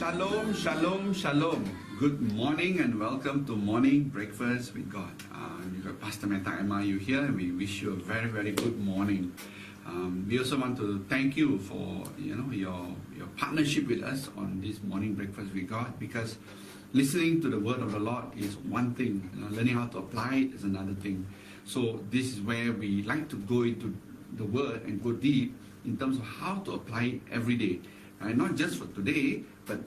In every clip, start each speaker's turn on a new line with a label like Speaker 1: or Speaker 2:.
Speaker 1: Shalom, shalom, shalom. Good morning and welcome to Morning Breakfast with God. You've got Pastor Meta MIU here, and we wish you a very, very good morning. We also want to thank you for your partnership with us on this Morning Breakfast with God, because listening to the Word of the Lord is one thing, learning how to apply it is another thing. So this is where we like to go into the Word and go deep in terms of how to apply it every day. Not just for today, but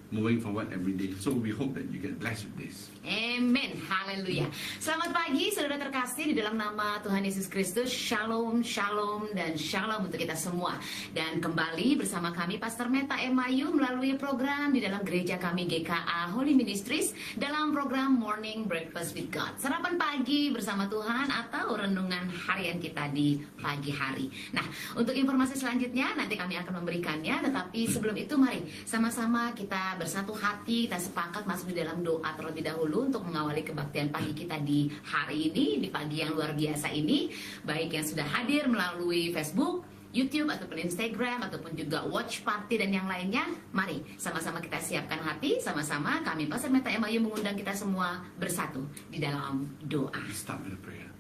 Speaker 1: moving forward every day. So we hope that you get blessed with this.
Speaker 2: Amen, haleluya. Selamat pagi saudara terkasih, di dalam nama Tuhan Yesus Kristus. Shalom, shalom, dan shalom untuk kita semua. Dan kembali bersama kami Pastor Meta MIU melalui program di dalam gereja kami GKA Holy Ministries dalam program Morning Breakfast with God. Sarapan pagi bersama Tuhan atau renungan harian kita di pagi hari. Nah, untuk informasi selanjutnya nanti kami akan memberikannya, tetapi sebelum itu mari sama-sama kita bersatu hati, kita sepakat masuk di dalam doa terlebih dahulu untuk mengawali kebaktian pagi kita di hari ini, di pagi yang luar biasa ini. Baik yang sudah hadir melalui Facebook, YouTube, ataupun Instagram, ataupun juga Watch Party dan yang lainnya. Mari sama-sama kita siapkan hati, sama-sama kami Pastor Meta MIU mengundang kita semua bersatu di dalam doa.
Speaker 1: Start with a prayer.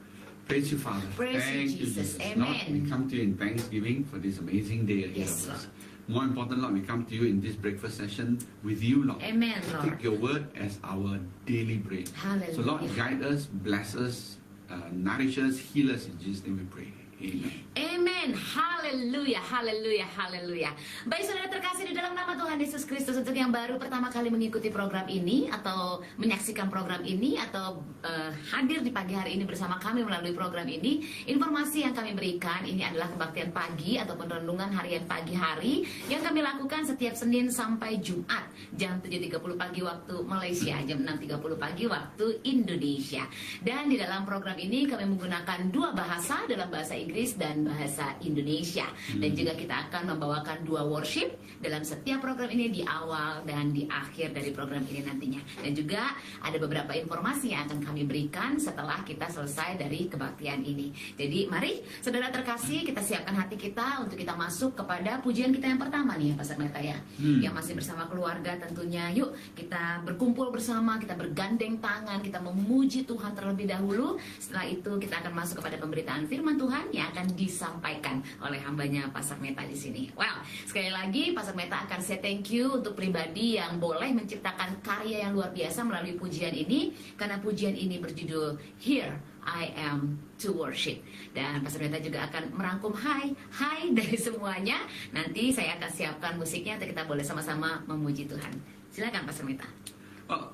Speaker 1: Praise you, Father.
Speaker 2: Praise
Speaker 1: Thank
Speaker 2: you, Jesus.
Speaker 1: Lord,
Speaker 2: Amen.
Speaker 1: we come to you in thanksgiving for this amazing day ahead
Speaker 2: Yes,
Speaker 1: of us.
Speaker 2: Lord.
Speaker 1: More important, Lord, we come to you in this breakfast session with you, Lord.
Speaker 2: Amen, Lord.
Speaker 1: Take your word as our daily bread.
Speaker 2: Hallelujah.
Speaker 1: So, Lord, guide us, bless us, nourish us, heal us. In Jesus' name we pray. Amen.
Speaker 2: Amen, haleluya, haleluya, haleluya. Baik saudara terkasih di dalam nama Tuhan Yesus Kristus, untuk yang baru pertama kali mengikuti program ini atau menyaksikan program ini atau hadir di pagi hari ini bersama kami melalui program ini, informasi yang kami berikan ini adalah kebaktian pagi ataupun renungan harian pagi hari yang kami lakukan setiap Senin sampai Jumat jam 7.30 pagi waktu Malaysia, jam 6.30 pagi waktu Indonesia. Dan di dalam program ini kami menggunakan dua bahasa, dalam bahasa Inggris dan bahasa Indonesia. Dan juga kita akan membawakan dua worship dalam setiap program ini, di awal dan di akhir dari program ini nantinya. Dan juga ada beberapa informasi yang akan kami berikan setelah kita selesai dari kebaktian ini. Jadi mari saudara terkasih, kita siapkan hati kita untuk kita masuk kepada pujian kita yang pertama nih ya Pastor Meta ya, yang masih bersama keluarga tentunya. Yuk kita berkumpul bersama, kita bergandeng tangan, kita memuji Tuhan terlebih dahulu. Setelah itu kita akan masuk kepada pemberitaan firman Tuhan yang akan disampaikan oleh hambanya Pastor Meta di sini. Well, sekali lagi Pastor Meta akan say thank you untuk pribadi yang boleh menciptakan karya yang luar biasa melalui pujian ini, karena pujian ini berjudul Here I Am to Worship. Dan Pastor Meta juga akan merangkum hai dari semuanya. Nanti saya akan siapkan musiknya untuk kita boleh sama-sama memuji Tuhan. Silakan Pastor Meta.
Speaker 1: Well,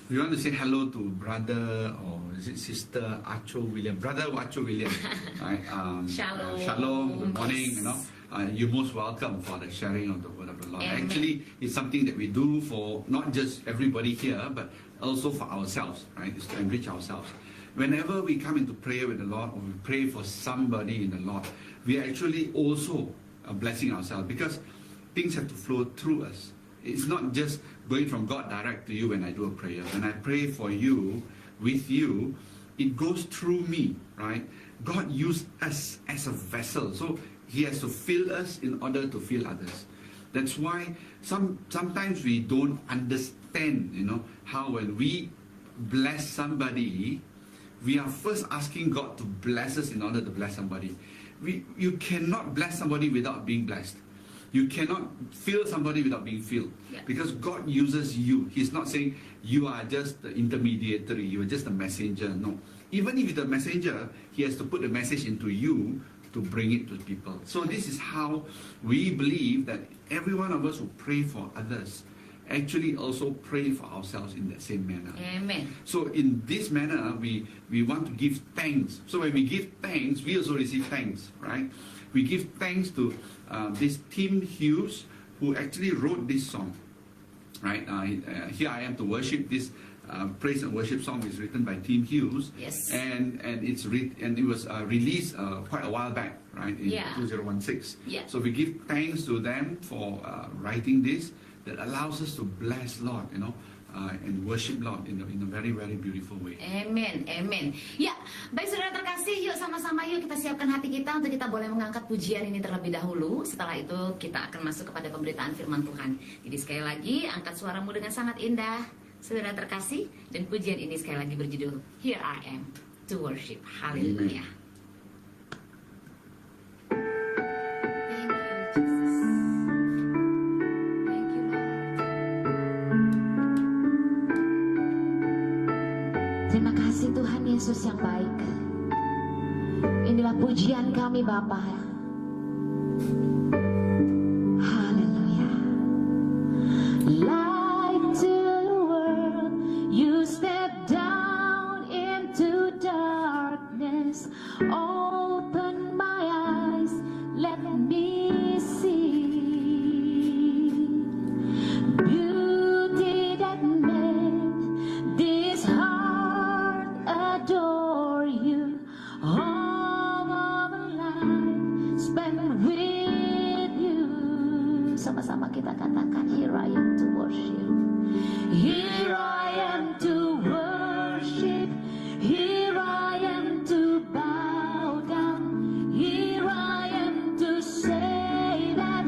Speaker 1: we want to say hello to brother or is it sister Acho William, brother Acho William. Right?
Speaker 2: Shalom.
Speaker 1: Shalom. Good morning.
Speaker 2: Yes.
Speaker 1: You're most welcome for the sharing of the word of the Lord.
Speaker 2: Amen.
Speaker 1: Actually, it's something that we do for not just everybody here, but also for ourselves. Right? It's to enrich ourselves. Whenever we come into prayer with the Lord, or we pray for somebody in the Lord, we are actually also blessing ourselves, because things have to flow through us. It's not just going from God direct to you when I do a prayer. When I pray for you, with you, it goes through me, right? God used us as a vessel. So He has to fill us in order to fill others. That's why sometimes we don't understand, how when we bless somebody, we are first asking God to bless us in order to bless somebody. You cannot bless somebody without being blessed. You cannot fill somebody without being filled.
Speaker 2: Yeah.
Speaker 1: Because God uses you. He's not saying you are just the intermediary, you are just a messenger. No. Even if the messenger, He has to put the message into you to bring it to people. So this is how we believe that every one of us who pray for others actually also pray for ourselves in that same manner.
Speaker 2: Amen.
Speaker 1: So in this manner, we want to give thanks. So when we give thanks, we also receive thanks, right? We give thanks to this Tim Hughes, who actually wrote this song, right? Here I Am to Worship. This praise and worship song is written by Tim Hughes.
Speaker 2: Yes.
Speaker 1: And it was released quite a while back, right? In 2016.
Speaker 2: Yeah.
Speaker 1: So we give thanks to them for writing this, that allows us to bless Lord, and worship Lord in a very, very beautiful way.
Speaker 2: Amin, amin. Ya, baik saudara terkasih, yuk sama-sama yuk kita siapkan hati kita untuk kita boleh mengangkat pujian ini terlebih dahulu. Setelah itu kita akan masuk kepada pemberitaan firman Tuhan. Jadi sekali lagi, angkat suaramu dengan sangat indah, saudara terkasih. Dan pujian ini sekali lagi berjudul Here I Am to Worship. Haleluya.
Speaker 3: Terima kasih Tuhan Yesus yang baik. Inilah pujian kami Bapa. Haleluya. Light to the world, you step down into darkness. Open my eyes, let me see beauty that made this heart adore you. All of a life spent with you. Sama-sama kita katakan, here I am to worship. Here I am to worship. Here I am to bow down. Here I am to say that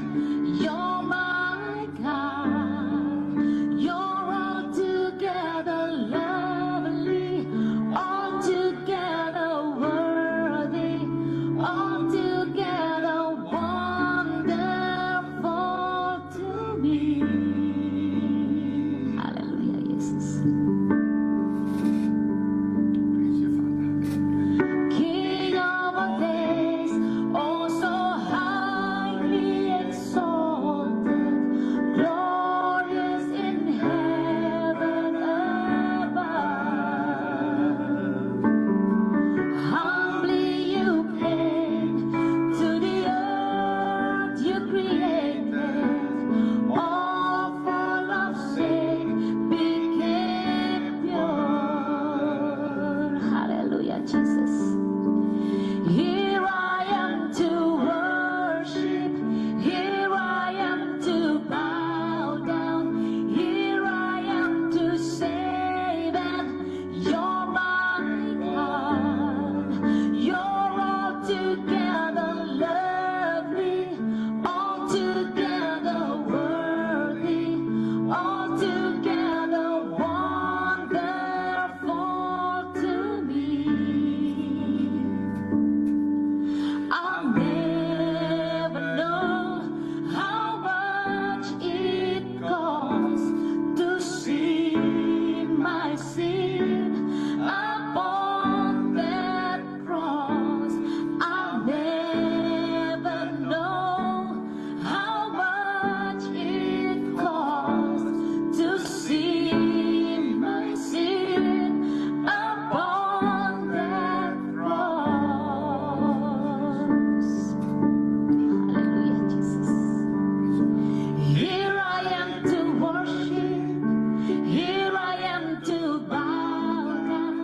Speaker 3: you're my God. You're altogether lovely, altogether worthy, altogether wonderful to me. Haleluya Yesus.
Speaker 1: Praise you, Father.
Speaker 3: King of all days, oh so highly exalted, glorious in heaven above. Humbly you came to the earth you created, all for love's sake became pure. Hallelujah, Jesus. Here I am to worship. Here I am to bow down. Here I am to say that you're my God. You're altogether lovely, altogether worthy, altogether wonderful to me. I'll never know how much it costs to see my sin upon that cross. I'll never know how much it costs to see my sin upon that cross. Hallelujah, Jesus. Here I am to worship. Here I am to bow down.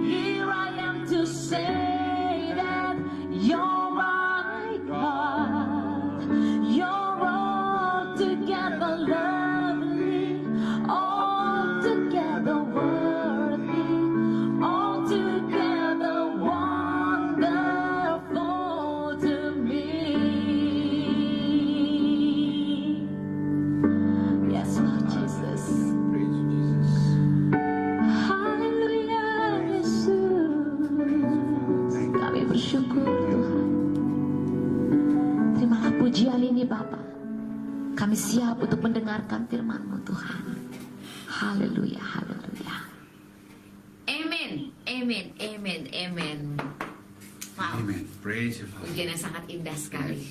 Speaker 3: Here I am to say that you're my God. You're altogether lovely, altogether worthy, altogether wonderful to me. Yes, Lord Jesus.
Speaker 1: Praise you, Jesus.
Speaker 3: Haleluya Yesus. Kami bersyukur Tuhan. Terimalah pujian ini Bapa. Kami siap untuk mendengarkan firman-Mu Tuhan. Haleluya, haleluya.
Speaker 2: Amin, amin, amin, amin. Wow.
Speaker 1: Amen. Praise you, Father.
Speaker 2: Pujian yang sangat indah sekali.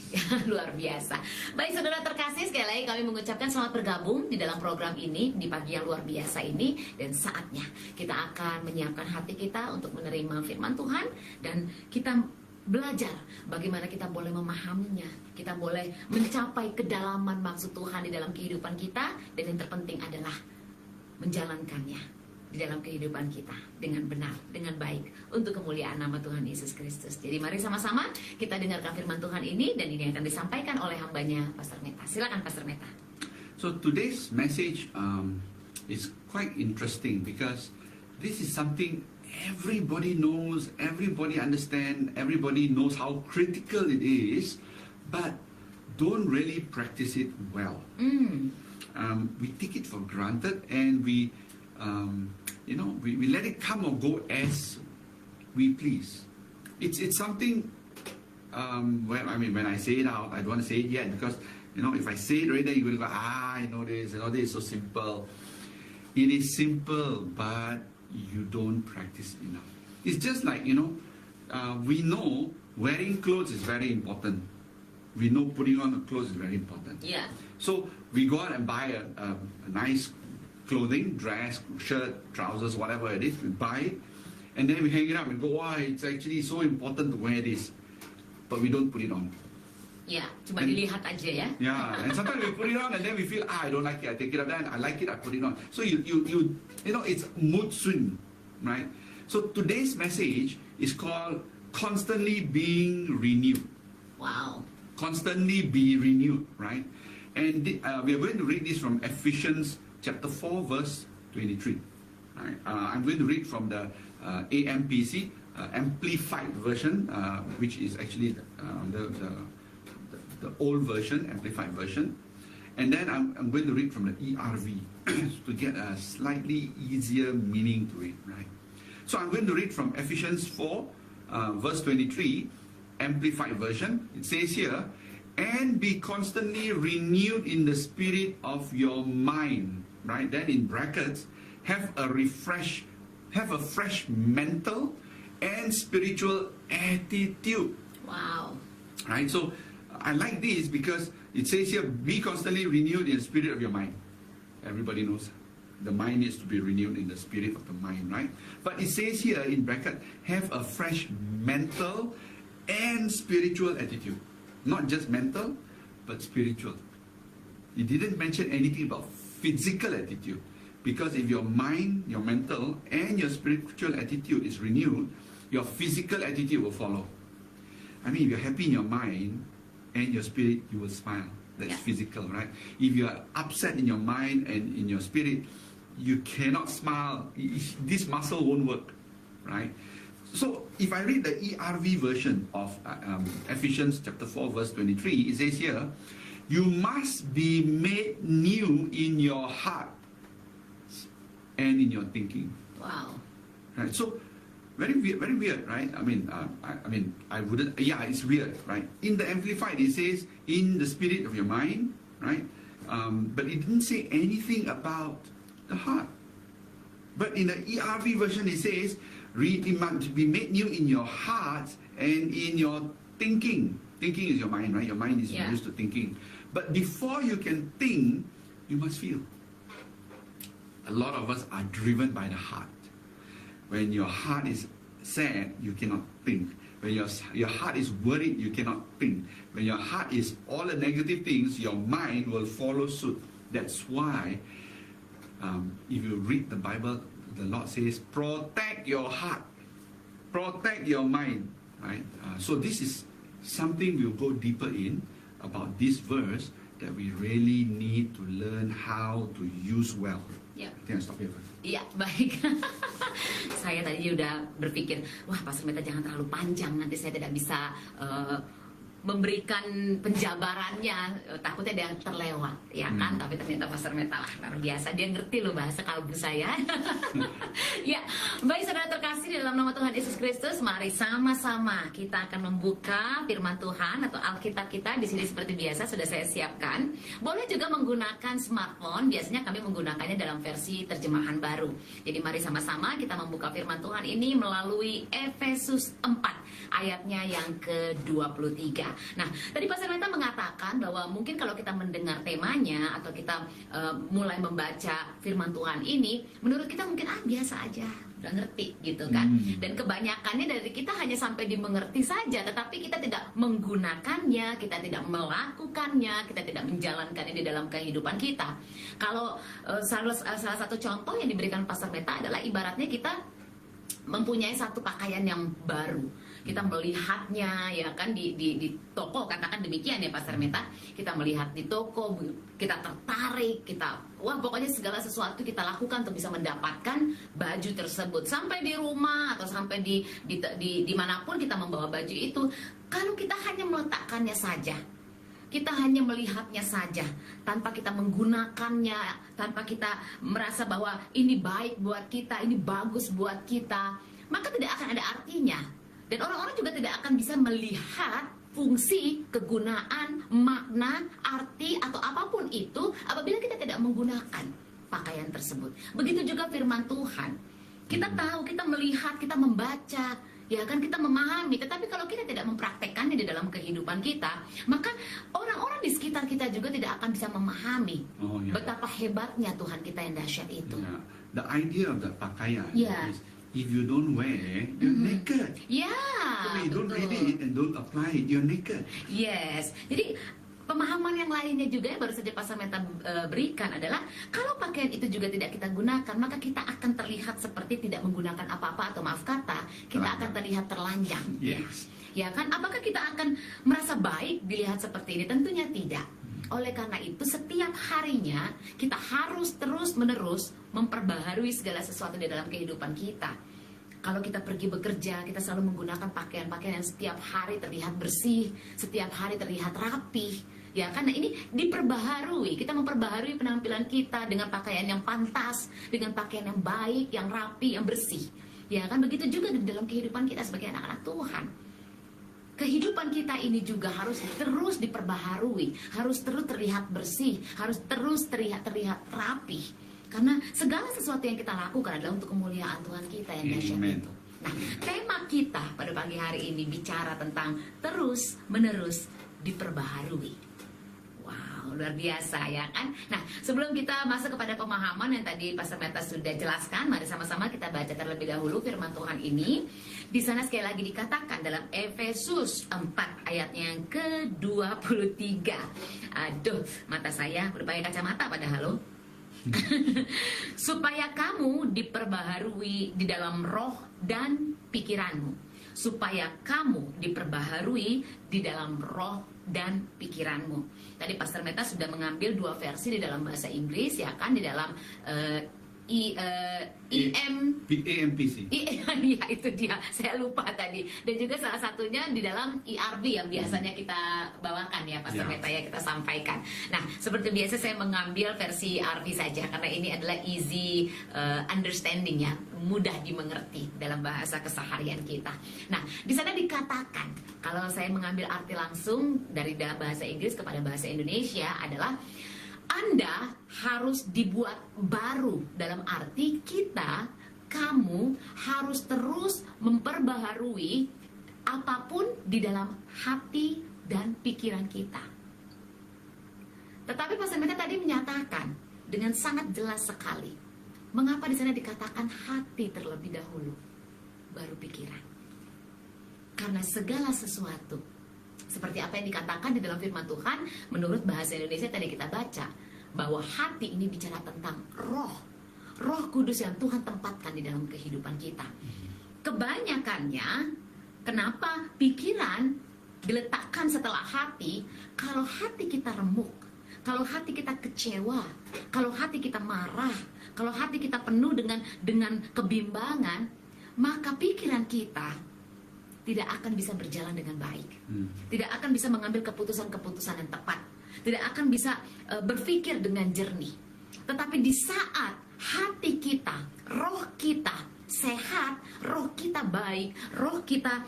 Speaker 2: Luar biasa. Baik saudara terkasih, sekali lagi kami mengucapkan selamat bergabung di dalam program ini, di pagi yang luar biasa ini. Dan saatnya kita akan menyiapkan hati kita untuk menerima firman Tuhan. Dan kita belajar bagaimana kita boleh memahaminya, kita boleh mencapai kedalaman maksud Tuhan di dalam kehidupan kita, dan yang terpenting adalah menjalankannya di dalam kehidupan kita dengan benar, dengan baik, untuk kemuliaan nama Tuhan Yesus Kristus. Jadi mari sama-sama kita dengarkan firman Tuhan ini, dan ini akan disampaikan oleh hambanya Pastor Meta. Silakan Pastor Meta.
Speaker 1: So today's message it's quite interesting because this is something everybody knows, everybody understands, everybody knows how critical it is, but don't really practice it well. We take it for granted, and we let it come or go as we please. It's something. When I say it out, I don't want to say it yet because if I say it right there, you're going to go, I know this is so simple. It is simple, but you don't practice enough. It's just like we know wearing clothes is very important. We know putting on clothes is very important.
Speaker 2: Yeah.
Speaker 1: So we go out and buy a nice clothing, dress, shirt, trousers, whatever it is. We buy it, and then we hang it up and go, wow, it's actually so important to wear this. But we don't put it on.
Speaker 2: Ya, cuma dilihat aja ya.
Speaker 1: Yeah, and sometimes we put it on and then we feel, I don't like it, I take it up, then I like it, I put it on. So it's mood swing, right? So today's message is called constantly being renewed.
Speaker 2: Wow.
Speaker 1: Constantly be renewed, right? And we are going to read this from Ephesians chapter 4, verse 23. Right? I'm going to read from the AMPC, Amplified version, which is actually the old version, Amplified version. And then I'm going to read from the ERV to get a slightly easier meaning to it, right? So I'm going to read from Ephesians 4, verse 23, Amplified version. It says here, and be constantly renewed in the spirit of your mind, right? Then in brackets, have a fresh mental and spiritual attitude.
Speaker 2: Wow.
Speaker 1: Right? So I like this because it says here, be constantly renewed in the spirit of your mind. Everybody knows the mind needs to be renewed in the spirit of the mind, right? But it says here in bracket, have a fresh mental and spiritual attitude. Not just mental, but spiritual. It didn't mention anything about physical attitude. Because if your mind, your mental, and your spiritual attitude is renewed, your physical attitude will follow. I mean, if you're happy in your mind and your spirit, you will smile. That's physical, right? If you are upset in your mind and in your spirit, you cannot smile. This muscle won't work, right? So, if I read the ERV version of Ephesians chapter 4, verse 23, it says here, you must be made new in your heart and in your thinking.
Speaker 2: Wow.
Speaker 1: Right. So very weird, right? I wouldn't. Yeah, it's weird, right? In the Amplified, it says in the spirit of your mind, right? But it didn't say anything about the heart. But in the ERV version, it says it must be made new in your heart and in your thinking. Thinking is your mind, right? Your mind is used to thinking. But before you can think, you must feel. A lot of us are driven by the heart. When your heart is sad, you cannot think. When your heart is worried, you cannot think. When your heart is all the negative things, your mind will follow suit. That's why, if you read the Bible, the Lord says, protect your heart, protect your mind. Right? So this is something we'll go deeper in about this verse that we really need to learn how to use well.
Speaker 2: Yeah.
Speaker 1: I think I'll stop here first.
Speaker 2: Iya, baik. Saya tadi udah berpikir, wah Pastor Meta jangan terlalu panjang, nanti saya tidak bisa memberikan penjabarannya, takutnya dia terlewat, ya kan? Tapi ternyata Pastor Meta luar biasa, dia ngerti loh bahasa kalbu saya. Ya, baik saudara terkasih di dalam nama Tuhan Yesus Kristus, mari sama-sama kita akan membuka firman Tuhan atau Alkitab kita di sini seperti biasa sudah saya siapkan. Boleh juga menggunakan smartphone, biasanya kami menggunakannya dalam versi terjemahan baru. Jadi mari sama-sama kita membuka firman Tuhan ini melalui Efesus 4 ayatnya yang ke-23. Nah, tadi Pastor Meta mengatakan bahwa mungkin kalau kita mendengar temanya atau kita mulai membaca firman Tuhan ini, menurut kita mungkin biasa aja, udah ngerti gitu kan. Dan kebanyakannya dari kita hanya sampai dimengerti saja, tetapi kita tidak menggunakannya, kita tidak melakukannya, kita tidak menjalankannya di dalam kehidupan kita. Kalau salah satu contoh yang diberikan Pastor Meta adalah ibaratnya kita mempunyai satu pakaian yang baru. Kita melihatnya ya kan di toko, katakan demikian ya Pastor Meta. Kita melihat di toko, kita tertarik, wah pokoknya segala sesuatu kita lakukan untuk bisa mendapatkan baju tersebut. Sampai di rumah atau sampai di manapun kita membawa baju itu, kalau kita hanya meletakkannya saja, kita hanya melihatnya saja, tanpa kita menggunakannya, tanpa kita merasa bahwa ini baik buat kita, ini bagus buat kita, maka tidak akan ada artinya. Dan orang-orang juga tidak akan bisa melihat fungsi, kegunaan, makna, arti, atau apapun itu apabila kita tidak menggunakan pakaian tersebut. Begitu juga firman Tuhan. Kita tahu, kita melihat, kita membaca, ya kan, kita memahami, tetapi kalau kita tidak mempraktekkannya di dalam kehidupan kita, maka orang-orang di sekitar kita juga tidak akan bisa memahami betapa hebatnya Tuhan kita yang dahsyat itu.
Speaker 1: The idea of the pakaian is, if you don't wear, you're naked. So you don't read it and don't apply it, you're naked.
Speaker 2: Yes. Jadi pemahaman yang lainnya juga yang baru saja Pastor Meta berikan adalah, kalau pakaian itu juga tidak kita gunakan, maka kita akan terlihat seperti tidak menggunakan apa-apa, atau maaf kata, kita akan terlihat terlanjang.
Speaker 1: Yes.
Speaker 2: Ya kan? Apakah kita akan merasa baik dilihat seperti ini? Tentunya tidak. Oleh karena itu, setiap harinya kita harus terus-menerus memperbaharui segala sesuatu di dalam kehidupan kita. Kalau kita pergi bekerja, kita selalu menggunakan pakaian-pakaian yang setiap hari terlihat bersih, setiap hari terlihat rapi. Ya, karena ini diperbaharui. Kita memperbaharui penampilan kita dengan pakaian yang pantas, dengan pakaian yang baik, yang rapi, yang bersih. Ya kan, begitu juga di dalam kehidupan kita sebagai anak-anak Tuhan. Kehidupan kita ini juga harus terus diperbaharui, harus terus terlihat bersih, harus terus terlihat rapi. Karena segala sesuatu yang kita lakukan adalah untuk kemuliaan Tuhan kita yang dahsyat itu. Nah, tema kita pada pagi hari ini bicara tentang terus menerus diperbaharui. Wow, luar biasa ya kan? Nah, sebelum kita masuk kepada pemahaman yang tadi Pastor Meta sudah jelaskan, mari sama-sama kita baca terlebih dahulu firman Tuhan ini. Di sana sekali lagi dikatakan dalam Efesus 4 ayatnya yang ke-23. Aduh, mata saya udah pakai kacamata padahal loh. Supaya kamu diperbaharui di dalam roh dan pikiranmu. Supaya kamu diperbaharui di dalam roh dan pikiranmu. Tadi Pastor Meta sudah mengambil dua versi di dalam bahasa Inggris, ya kan, di dalam
Speaker 1: EMPC.
Speaker 2: Iya, itu dia, saya lupa tadi. Dan juga salah satunya di dalam ERV yang biasanya kita bawakan ya Pastor Meta, ya kita sampaikan. Nah, seperti biasa saya mengambil versi ERV saja karena ini adalah easy understanding ya, mudah dimengerti dalam bahasa keseharian kita. Nah, di sana dikatakan, kalau saya mengambil arti langsung dari dalam bahasa Inggris kepada bahasa Indonesia adalah, Anda harus dibuat baru, dalam arti kamu harus terus memperbaharui apapun di dalam hati dan pikiran kita. Tetapi Pastor Meta tadi menyatakan dengan sangat jelas sekali, mengapa di sana dikatakan hati terlebih dahulu, baru pikiran. Karena segala sesuatu, seperti apa yang dikatakan di dalam firman Tuhan, menurut bahasa Indonesia tadi kita baca, bahwa hati ini bicara tentang Roh Kudus yang Tuhan tempatkan di dalam kehidupan kita. Kebanyakannya, kenapa pikiran diletakkan setelah hati? Kalau hati kita remuk, kalau hati kita kecewa, kalau hati kita marah, kalau hati kita penuh dengan kebimbangan, maka pikiran kita tidak akan bisa berjalan dengan baik. Tidak akan bisa mengambil keputusan-keputusan yang tepat. Tidak akan bisa berpikir dengan jernih. Tetapi di saat hati kita, roh kita sehat, roh kita baik, roh kita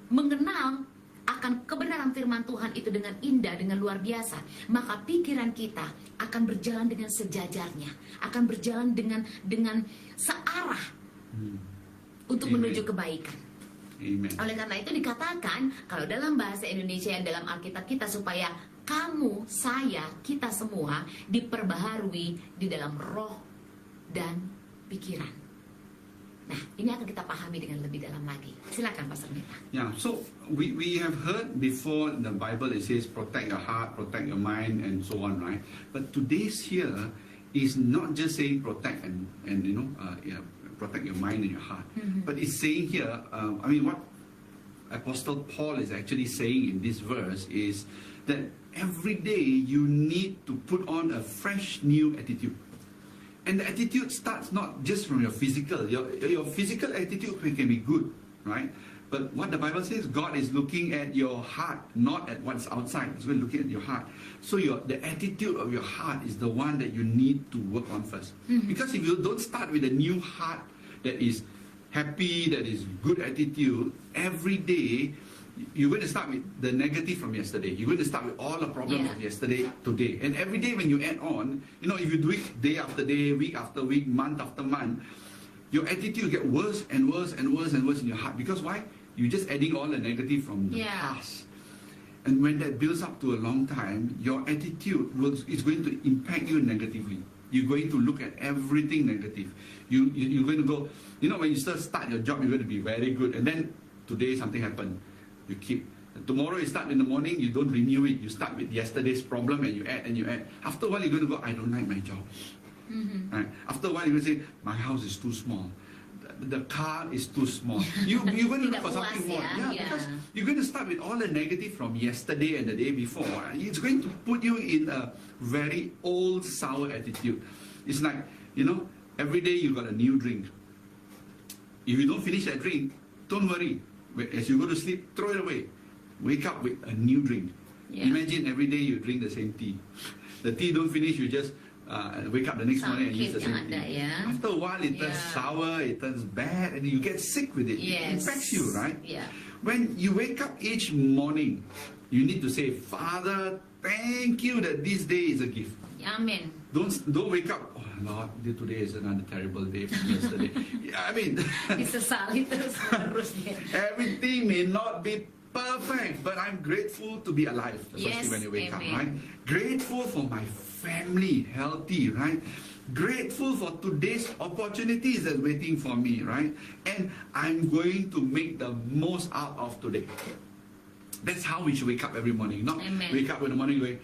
Speaker 2: mengenal akan kebenaran firman Tuhan itu dengan indah, dengan luar biasa, maka pikiran kita akan berjalan dengan sejajarnya, akan berjalan dengan searah untuk menuju kebaikan.
Speaker 1: Amen.
Speaker 2: Oleh karena itu dikatakan, kalau dalam bahasa Indonesia yang dalam Alkitab kita, supaya kamu, saya, kita semua diperbaharui di dalam roh dan pikiran. Nah, ini akan kita pahami dengan lebih dalam lagi. Silakan Pastor Meta.
Speaker 1: Yeah, so we have heard before the Bible, it says protect your heart, protect your mind, and so on, right? But today's here is not just saying protect and protect your mind and your heart. But it's saying here, I mean, what Apostle Paul is actually saying in this verse is that every day you need to put on a fresh new attitude. And the attitude starts not just from your physical. Your physical attitude can be good, right? But what the Bible says, God is looking at your heart, not at what's outside. He's going to look at your heart. So the attitude of your heart is the one that you need to work on first. Because if you don't start with a new heart that is happy, that is good attitude, every day you're going to start with the negative from yesterday. You're going to start with all the problems of yesterday, today. And every day when you add on, you know, if you do it day after day, week after week, month after month, your attitude get worse and worse and worse and worse in your heart. Because why? You're just adding all the negative from the past. And when that builds up to a long time, your attitude is going to impact you negatively. You're going to look at everything negative. You're going to go, you know, when you start your job, you're going to be very good. And then today something happened. You keep. Tomorrow you start in the morning, you don't renew it. You start with yesterday's problem and you add and you add. After a while, you're going to go, I don't like my job. Right? After a while, you're going to say, my house is too small. The car is too small. You're going to look for something more. Because you're going to start with all the negative from yesterday and the day before. It's going to put you in a very old, sour attitude. It's like, you know, every day you got a new drink. If you don't finish that drink, don't worry. As you go to sleep, throw it away. Wake up with a new drink. Imagine every day you drink the same tea. The tea don't finish, you just wake up the next morning and use the same tea. After a while, it turns sour, it turns bad, and you get sick with it. It infects you, right? When you wake up each morning, you need to say, Father, thank you that this day is a gift.
Speaker 2: Amen.
Speaker 1: Don't wake up, oh Lord, today is another terrible day from yesterday. I mean, everything may not be perfect, but I'm grateful to be alive. Especially when you wake up, right? Grateful for my family, healthy, right? Grateful for today's opportunities that's waiting for me, right? And I'm going to make the most out of today. That's how we should wake up every morning. Not wake up in the morning going,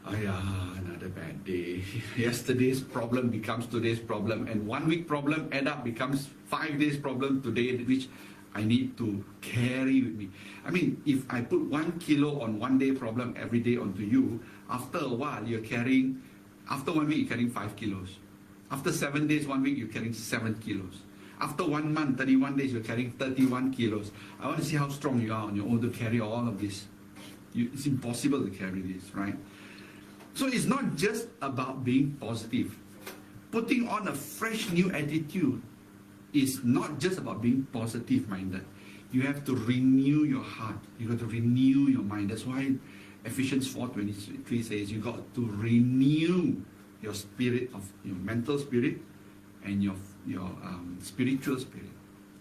Speaker 1: another bad day. Yesterday's problem becomes today's problem, and 1 week problem add up becomes 5 days problem today, which I need to carry with me. I mean, if I put 1 kilo on 1 day problem every day onto you, after a while you're carrying, after 1 week you're carrying 5 kilos. After 7 days, 1 week you're carrying 7 kilos. After 1 month, 31 days, you're carrying 31 kilos. I want to see how strong you are on your own to carry all of this. It's impossible to carry this, right? So it's not just about being positive. Putting on a fresh new attitude is not just about being positive-minded. You have to renew your heart. You got to renew your mind. That's why Ephesians 4:23 says you got to renew your spirit, of your mental spirit and your spiritual spirit.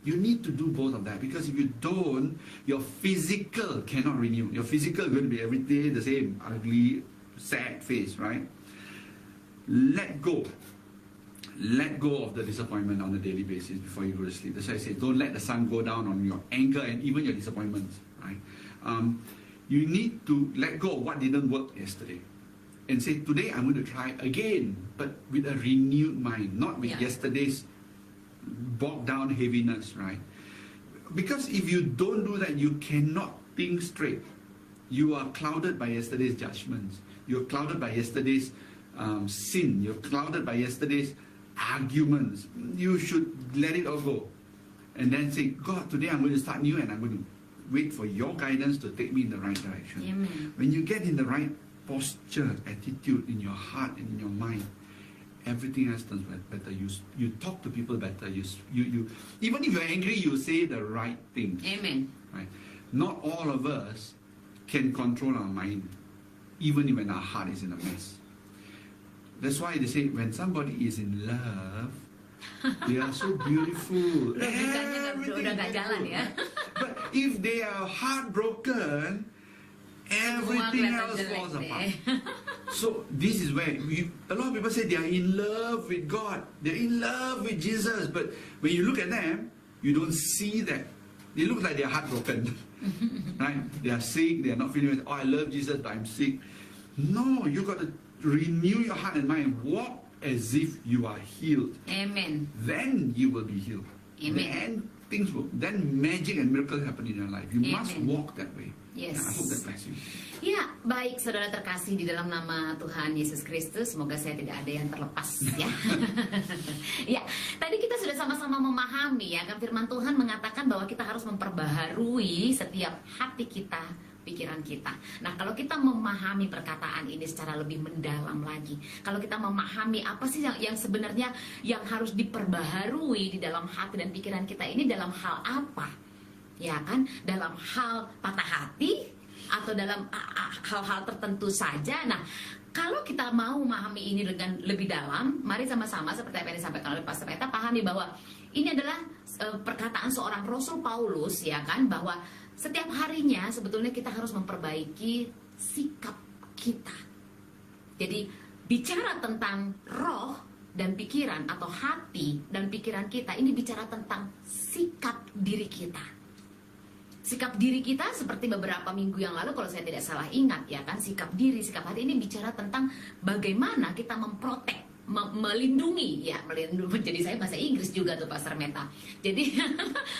Speaker 1: You need to do both of that, because if you don't, your physical cannot renew. Your physical is going to be every day the same ugly, sad face, right? Let go. Let go of the disappointment on a daily basis before you go to sleep. That's why I say don't let the sun go down on your anger and even your disappointments, right? You need to let go of what didn't work yesterday and say, today I'm going to try again, but with a renewed mind, not with yesterday's bogged down heaviness, right? Because if you don't do that, you cannot think straight. You are clouded by yesterday's judgments. You're clouded by yesterday's sin. You're clouded by yesterday's arguments. You should let it all go. And then say, God, today I'm going to start new and I'm going to wait for your guidance to take me in the right direction.
Speaker 2: Amen.
Speaker 1: When you get in the right posture, attitude in your heart and in your mind, everything else turns better. You talk to people better. You even if you're angry, you say the right things.
Speaker 2: Amen.
Speaker 1: Right? Not all of us can control our mind, even when our heart is in a mess. That's why they say when somebody is in love, they are so beautiful. But if they are heartbroken, everything else falls apart. So this is where a lot of people say they are in love with God. They're in love with Jesus. But when you look at them, you don't see that. They look like they're heartbroken. Right? They are sick. They are not feeling, oh, I love Jesus, but I'm sick. No, you got to renew your heart and mind. Walk as if you are healed.
Speaker 2: Amen.
Speaker 1: Then you will be healed.
Speaker 2: Amen.
Speaker 1: Then magic and miracles happen in your life. You must
Speaker 2: Amen.
Speaker 1: walk that way.
Speaker 2: Yes.
Speaker 1: I hope that bless you.
Speaker 2: Ya, baik saudara terkasih di dalam nama Tuhan Yesus Kristus, semoga saya tidak ada yang terlepas ya. Ya, tadi kita sudah sama-sama memahami ya, kan firman Tuhan mengatakan bahwa kita harus memperbaharui setiap hati kita, pikiran kita. Nah, kalau kita memahami perkataan ini secara lebih mendalam lagi, kalau kita memahami apa sih yang sebenarnya yang harus diperbaharui di dalam hati dan pikiran kita ini, dalam hal apa? Ya kan, dalam hal patah hati atau dalam hal-hal tertentu saja. Nah, kalau kita mau memahami ini dengan lebih dalam, mari sama-sama seperti apa yang disampaikan oleh Pastor Meta, pahami bahwa ini adalah perkataan seorang Rasul Paulus, ya kan, bahwa setiap harinya sebetulnya kita harus memperbaiki sikap kita. Jadi bicara tentang roh dan pikiran atau hati dan pikiran kita, ini bicara tentang sikap diri kita. Sikap diri kita seperti beberapa minggu yang lalu kalau saya tidak salah ingat ya kan, sikap diri, sikap hati ini bicara tentang bagaimana kita memprotek, melindungi ya, melindungi. Jadi saya bahasa Inggris juga tuh Pastor Meta. Jadi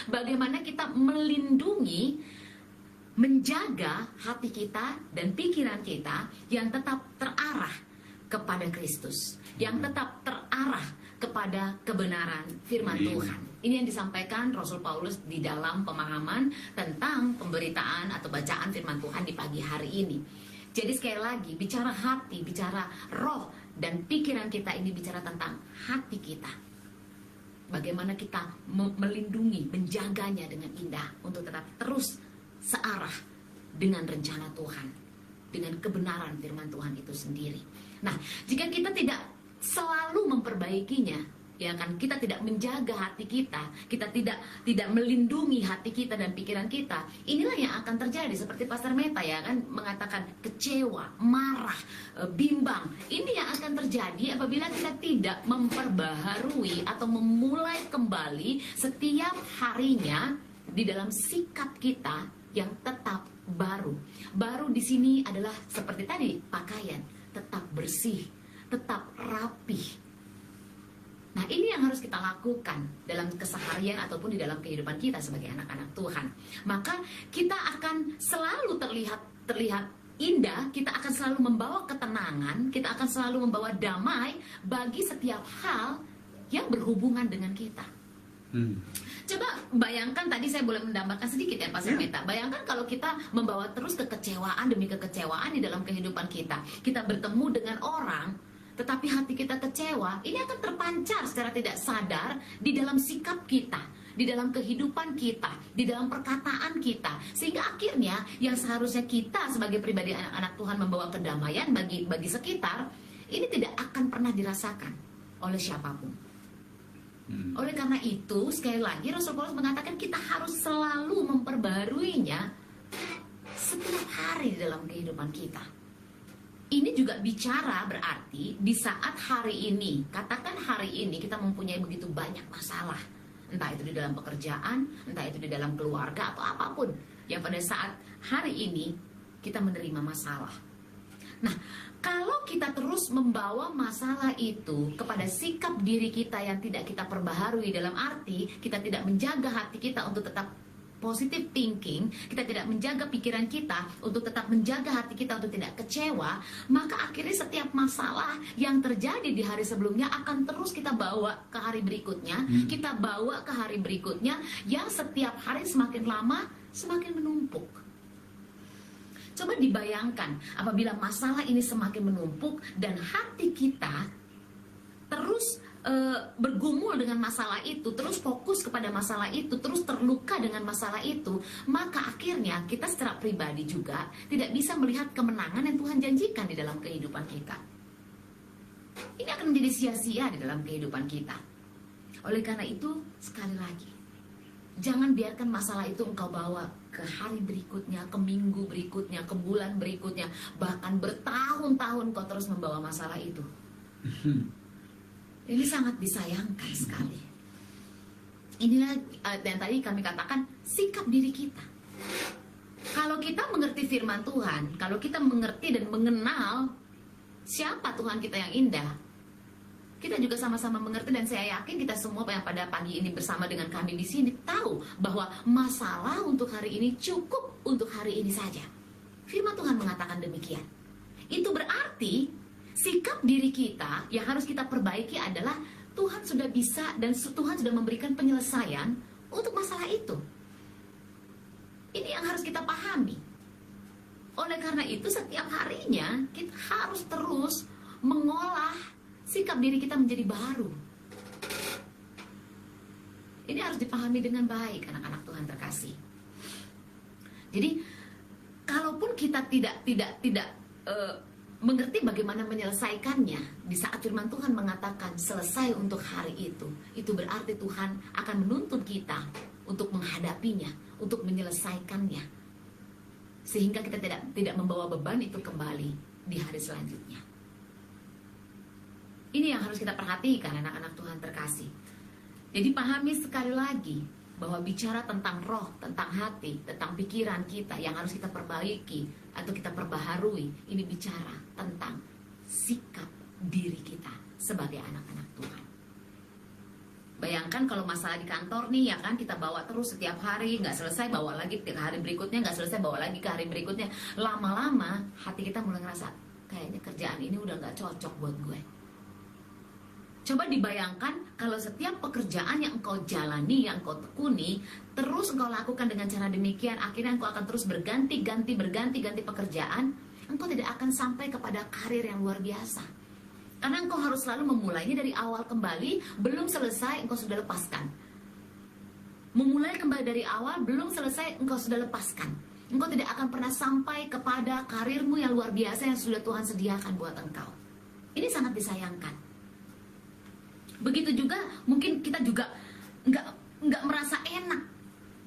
Speaker 2: bagaimana kita melindungi, menjaga hati kita dan pikiran kita yang tetap terarah kepada Kristus, yang tetap terarah kepada kebenaran firman Tuhan. Ini yang disampaikan Rasul Paulus di dalam pemahaman tentang pemberitaan atau bacaan firman Tuhan di pagi hari ini. Jadi sekali lagi, bicara hati, bicara roh dan pikiran kita ini bicara tentang hati kita. Bagaimana kita melindungi, menjaganya dengan indah untuk tetap terus searah dengan rencana Tuhan, dengan kebenaran firman Tuhan itu sendiri. Nah, jika kita tidak selalu memperbaikinya, ya kan, kita tidak menjaga hati kita tidak melindungi hati kita dan pikiran kita, inilah yang akan terjadi seperti Pastor Meta ya kan mengatakan kecewa, marah, bimbang. Ini yang akan terjadi apabila kita tidak memperbaharui atau memulai kembali setiap harinya di dalam sikap kita yang tetap baru. Baru di sini adalah seperti tadi, pakaian tetap bersih, tetap rapih. Nah, ini yang harus kita lakukan dalam keseharian ataupun di dalam kehidupan kita sebagai anak-anak Tuhan. Maka kita akan selalu terlihat indah, kita akan selalu membawa ketenangan, kita akan selalu membawa damai bagi setiap hal yang berhubungan dengan kita. Coba bayangkan, tadi saya boleh menambahkan sedikit ya Pastor Meta. Bayangkan kalau kita membawa terus kekecewaan demi kekecewaan di dalam kehidupan kita. Kita bertemu dengan orang, tetapi hati kita kecewa. Ini akan terpancar secara tidak sadar di dalam sikap kita, di dalam kehidupan kita, di dalam perkataan kita. Sehingga akhirnya yang seharusnya kita sebagai pribadi anak-anak Tuhan membawa kedamaian bagi sekitar, ini tidak akan pernah dirasakan oleh siapapun. Oleh karena itu, sekali lagi Rasul Paulus mengatakan kita harus selalu memperbaharuinya setiap hari di dalam kehidupan kita. Ini juga bicara berarti di saat hari ini, katakan hari ini kita mempunyai begitu banyak masalah. Entah itu di dalam pekerjaan, entah itu di dalam keluarga atau apapun. Yang pada saat hari ini kita menerima masalah. Nah, kalau kita terus membawa masalah itu kepada sikap diri kita yang tidak kita perbaharui, dalam arti kita tidak menjaga hati kita untuk tetap positive thinking, kita tidak menjaga pikiran kita untuk tetap menjaga hati kita untuk tidak kecewa, maka akhirnya setiap masalah yang terjadi di hari sebelumnya akan terus kita bawa ke hari berikutnya, kita bawa ke hari berikutnya, yang setiap hari semakin lama semakin menumpuk. Coba dibayangkan apabila masalah ini semakin menumpuk dan hati kita terus bergumul dengan masalah itu, terus fokus kepada masalah itu, terus terluka dengan masalah itu, maka akhirnya kita secara pribadi juga tidak bisa melihat kemenangan yang Tuhan janjikan di dalam kehidupan kita. Ini akan menjadi sia-sia di dalam kehidupan kita. Oleh karena itu, sekali lagi, jangan biarkan masalah itu engkau bawa ke hari berikutnya, ke minggu berikutnya, ke bulan berikutnya, bahkan bertahun-tahun kau terus membawa masalah itu. Ini sangat disayangkan sekali. Inilah yang tadi kami katakan, sikap diri kita. Kalau kita mengerti firman Tuhan, kalau kita mengerti dan mengenal siapa Tuhan kita yang indah, kita juga sama-sama mengerti, dan saya yakin kita semua yang pada pagi ini bersama dengan kami di sini tahu bahwa masalah untuk hari ini cukup untuk hari ini saja. Firman Tuhan mengatakan demikian. Itu berarti sikap diri kita yang harus kita perbaiki adalah Tuhan sudah bisa dan Tuhan sudah memberikan penyelesaian untuk masalah itu. Ini yang harus kita pahami. Oleh karena itu setiap harinya kita harus terus mengolah sikap diri kita menjadi baru. Ini harus dipahami dengan baik, anak-anak Tuhan terkasih. Jadi, kalaupun kita tidak mengerti bagaimana menyelesaikannya, di saat firman Tuhan mengatakan selesai untuk hari itu berarti Tuhan akan menuntun kita untuk menghadapinya, untuk menyelesaikannya, sehingga kita tidak membawa beban itu kembali di hari selanjutnya. Ini yang harus kita perhatikan, anak-anak Tuhan terkasih. Jadi pahami sekali lagi bahwa bicara tentang roh, tentang hati, tentang pikiran kita yang harus kita perbaiki atau kita perbaharui, ini bicara tentang sikap diri kita sebagai anak-anak Tuhan. Bayangkan kalau masalah di kantor nih, ya kan, kita bawa terus setiap hari, nggak selesai, bawa lagi ke hari berikutnya, nggak selesai, bawa lagi ke hari berikutnya. Lama-lama hati kita mulai ngerasa kayaknya kerjaan ini udah nggak cocok buat gue. Coba dibayangkan kalau setiap pekerjaan yang engkau jalani, yang engkau tekuni, terus engkau lakukan dengan cara demikian, akhirnya engkau akan terus berganti-ganti pekerjaan, engkau tidak akan sampai kepada karir yang luar biasa. Karena engkau harus selalu memulainya dari awal kembali, belum selesai engkau sudah lepaskan. Memulai kembali dari awal, belum selesai engkau sudah lepaskan. Engkau tidak akan pernah sampai kepada karirmu yang luar biasa yang sudah Tuhan sediakan buat engkau. Ini sangat disayangkan. Begitu juga mungkin kita juga nggak merasa enak,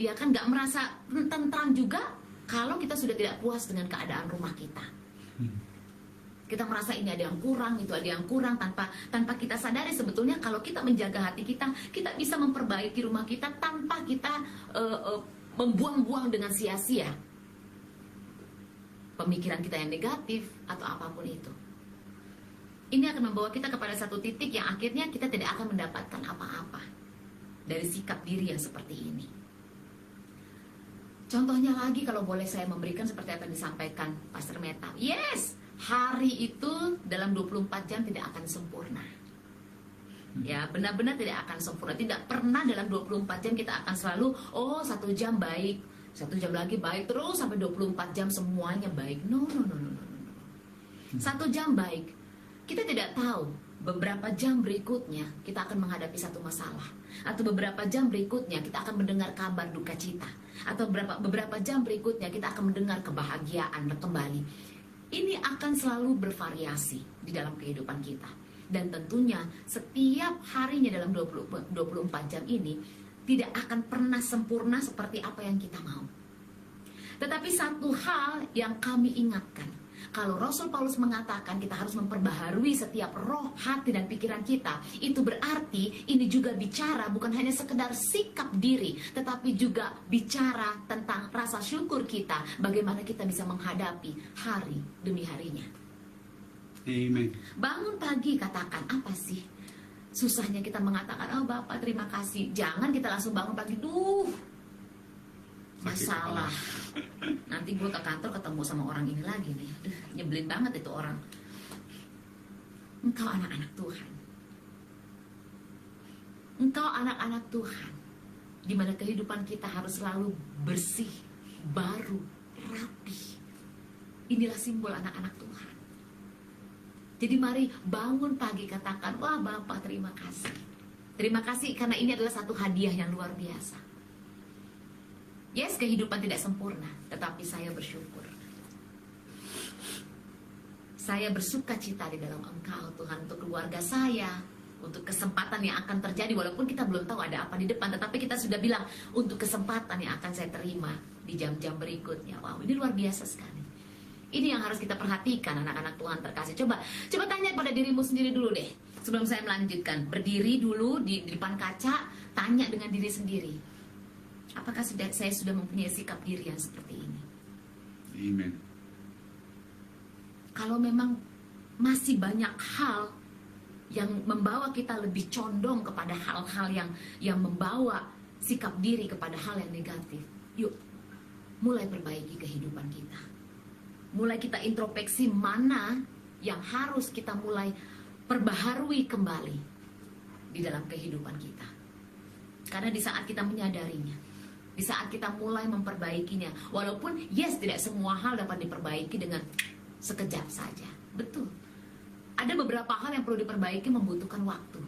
Speaker 2: ya kan, nggak merasa tentram juga kalau kita sudah tidak puas dengan keadaan rumah kita. Kita merasa ini ada yang kurang, itu ada yang kurang, tanpa kita sadari sebetulnya kalau kita menjaga hati kita bisa memperbaiki rumah kita tanpa kita membuang-buang dengan sia-sia pemikiran kita yang negatif atau apapun itu. Ini akan membawa kita kepada satu titik yang akhirnya kita tidak akan mendapatkan apa-apa dari sikap diri yang seperti ini. Contohnya lagi, kalau boleh saya memberikan seperti apa yang disampaikan Pastor Meta. Yes, hari itu dalam 24 jam tidak akan sempurna. Ya, benar-benar tidak akan sempurna. Tidak pernah dalam 24 jam kita akan selalu, 1 jam baik, 1 jam lagi baik, terus sampai 24 jam semuanya baik. No. 1 jam baik. Kita tidak tahu beberapa jam berikutnya kita akan menghadapi satu masalah, atau beberapa jam berikutnya kita akan mendengar kabar duka cita, atau beberapa jam berikutnya kita akan mendengar kebahagiaan kembali. Ini akan selalu bervariasi di dalam kehidupan kita, dan tentunya setiap harinya dalam 24 jam ini tidak akan pernah sempurna seperti apa yang kita mau. Tetapi satu hal yang kami ingatkan, kalau Rasul Paulus mengatakan kita harus memperbaharui setiap roh, hati, dan pikiran kita, itu berarti ini juga bicara bukan hanya sekedar sikap diri, tetapi juga bicara tentang rasa syukur kita, bagaimana kita bisa menghadapi hari demi harinya.
Speaker 1: Amen.
Speaker 2: Bangun pagi, katakan, apa sih susahnya kita mengatakan, oh Bapak terima kasih. Jangan kita langsung bangun pagi, masalah, nanti gue ke kantor ketemu sama orang ini lagi nih, nyebelin banget itu orang. Engkau anak-anak Tuhan, engkau anak-anak Tuhan, di mana kehidupan kita harus selalu bersih, baru, rapi. Inilah simbol anak-anak Tuhan. Jadi mari bangun pagi, katakan, wah Bapak terima kasih. Terima kasih karena ini adalah satu hadiah yang luar biasa. Yes, kehidupan tidak sempurna, tetapi saya bersyukur. Saya bersuka cita di dalam Engkau, Tuhan, untuk keluarga saya, untuk kesempatan yang akan terjadi, walaupun kita belum tahu ada apa di depan, tetapi kita sudah bilang, untuk kesempatan yang akan saya terima di jam-jam berikutnya. Wow, ini luar biasa sekali. Ini yang harus kita perhatikan, anak-anak Tuhan terkasih. Coba tanya pada dirimu sendiri dulu deh, sebelum saya melanjutkan. Berdiri dulu di depan kaca, tanya dengan diri sendiri. Apakah saya sudah mempunyai sikap diri yang seperti ini?
Speaker 1: Amen.
Speaker 2: Kalau memang masih banyak hal yang membawa kita lebih condong kepada hal-hal yang membawa sikap diri kepada hal yang negatif. Yuk, mulai perbaiki kehidupan kita. Mulai kita introspeksi mana yang harus kita mulai perbaharui kembali di dalam kehidupan kita. Karena di saat kita menyadarinya, di saat kita mulai memperbaikinya, walaupun yes, tidak semua hal dapat diperbaiki dengan sekejap saja. Betul. Ada beberapa hal yang perlu diperbaiki membutuhkan waktu.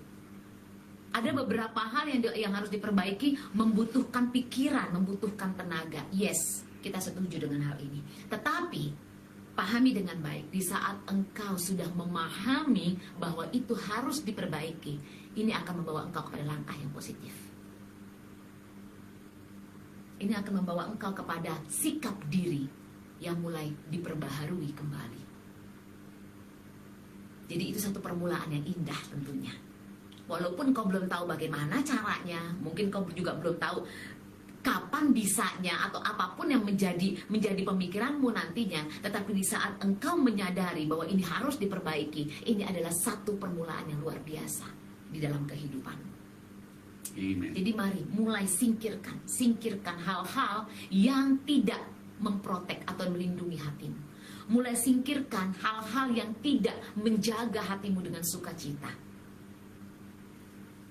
Speaker 2: Ada beberapa hal yang harus diperbaiki membutuhkan pikiran, membutuhkan tenaga. Yes, kita setuju dengan hal ini. Tetapi pahami dengan baik, di saat engkau sudah memahami bahwa itu harus diperbaiki, ini akan membawa engkau kepada langkah yang positif. Ini akan membawa engkau kepada sikap diri yang mulai diperbaharui kembali. Jadi itu satu permulaan yang indah tentunya. Walaupun kau belum tahu bagaimana caranya, mungkin kau juga belum tahu kapan bisanya atau apapun yang menjadi pemikiranmu nantinya, tetapi di saat engkau menyadari bahwa ini harus diperbaiki, ini adalah satu permulaan yang luar biasa di dalam kehidupanmu.
Speaker 1: Amen.
Speaker 2: Jadi mari mulai singkirkan hal-hal yang tidak memprotek atau melindungi hatimu. Mulai singkirkan hal-hal yang tidak menjaga hatimu dengan sukacita.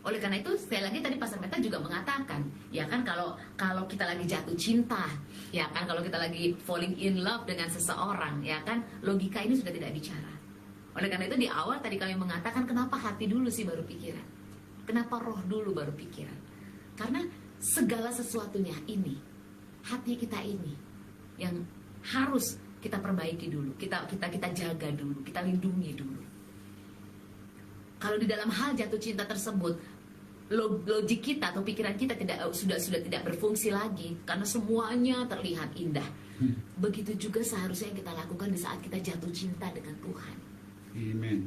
Speaker 2: Oleh karena itu, sekali lagi tadi Pastor Meta juga mengatakan, ya kan, kalau kita lagi jatuh cinta, ya kan, kalau kita lagi falling in love dengan seseorang, ya kan, logika ini sudah tidak bicara. Oleh karena itu di awal tadi kami mengatakan, kenapa hati dulu sih baru pikiran? Kenapa roh dulu baru pikiran? Karena segala sesuatunya ini, hati kita ini yang harus kita perbaiki dulu, kita jaga dulu, kita lindungi dulu. Kalau di dalam hal jatuh cinta tersebut, logik kita atau pikiran kita sudah tidak berfungsi lagi karena semuanya terlihat indah. Begitu juga seharusnya yang kita lakukan di saat kita jatuh cinta dengan Tuhan.
Speaker 1: Amen.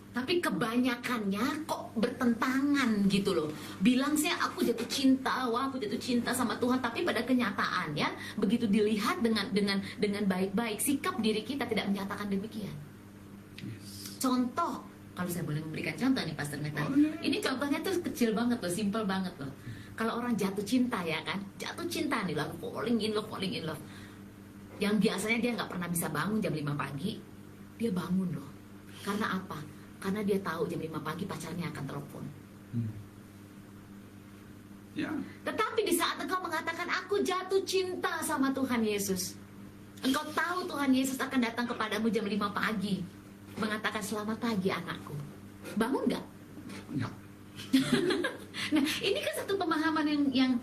Speaker 2: Tapi kebanyakannya kok bertentangan gitu loh. Bilang sih aku jatuh cinta, wah aku jatuh cinta sama Tuhan, tapi pada kenyataannya begitu dilihat dengan baik-baik, sikap diri kita tidak menyatakan demikian. Contoh, kalau saya boleh memberikan contoh nih Pastor Meta. Ini contohnya tuh kecil banget loh, simple banget loh. Kalau orang jatuh cinta ya kan, jatuh cinta nih lalu falling in love. Yang biasanya dia nggak pernah bisa bangun jam 5 pagi, dia bangun loh. Karena apa? Karena dia tahu jam 5 pagi pacarnya akan telepon.
Speaker 1: Ya.
Speaker 2: Tetapi di saat engkau mengatakan aku jatuh cinta sama Tuhan Yesus, engkau tahu Tuhan Yesus akan datang kepadamu jam 5 pagi, mengatakan selamat pagi anakku. Bangun nggak?
Speaker 1: Ya.
Speaker 2: Nah, ini kan satu pemahaman yang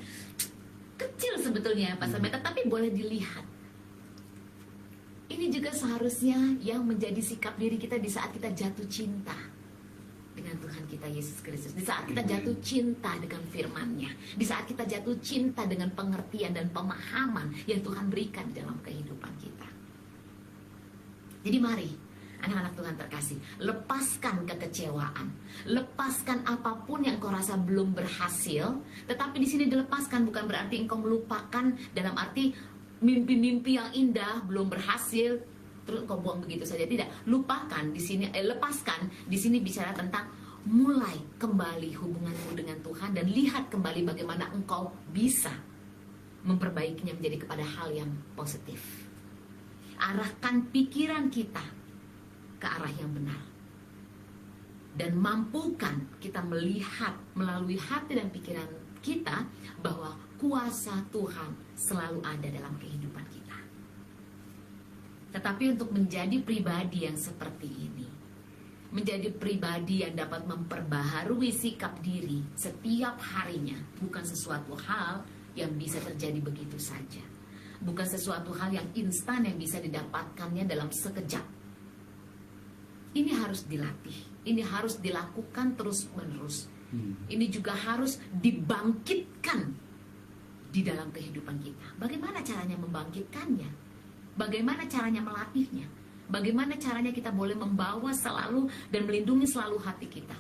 Speaker 2: kecil sebetulnya Pastor Meta, tapi boleh dilihat. Ini juga seharusnya yang menjadi sikap diri kita di saat kita jatuh cinta dengan Tuhan kita Yesus Kristus. Di saat kita jatuh cinta dengan firman-Nya. Di saat kita jatuh cinta dengan pengertian dan pemahaman yang Tuhan berikan dalam kehidupan kita. Jadi mari, anak-anak Tuhan terkasih, lepaskan kekecewaan. Lepaskan apapun yang kau rasa belum berhasil. Tetapi di sini dilepaskan bukan berarti engkau melupakan dalam arti mimpi-mimpi yang indah belum berhasil terus kau buang begitu saja. Tidak, lupakan di sini, lepaskan di sini bicara tentang mulai kembali hubunganmu dengan Tuhan dan lihat kembali bagaimana engkau bisa memperbaikinya menjadi kepada hal yang positif. Arahkan pikiran kita ke arah yang benar dan mampukan kita melihat melalui hati dan pikiran kita bahwa kuasa Tuhan selalu ada dalam kehidupan kita. Tetapi untuk menjadi pribadi yang seperti ini, menjadi pribadi yang dapat memperbaharui sikap diri setiap harinya, bukan sesuatu hal yang bisa terjadi begitu saja. Bukan sesuatu hal yang instan yang bisa didapatkannya dalam sekejap. Ini harus dilatih, ini harus dilakukan terus-menerus. Ini juga harus dibangkitkan di dalam kehidupan kita. Bagaimana caranya membangkitkannya? Bagaimana caranya melatihnya? Bagaimana caranya kita boleh membawa selalu dan melindungi selalu hati kita?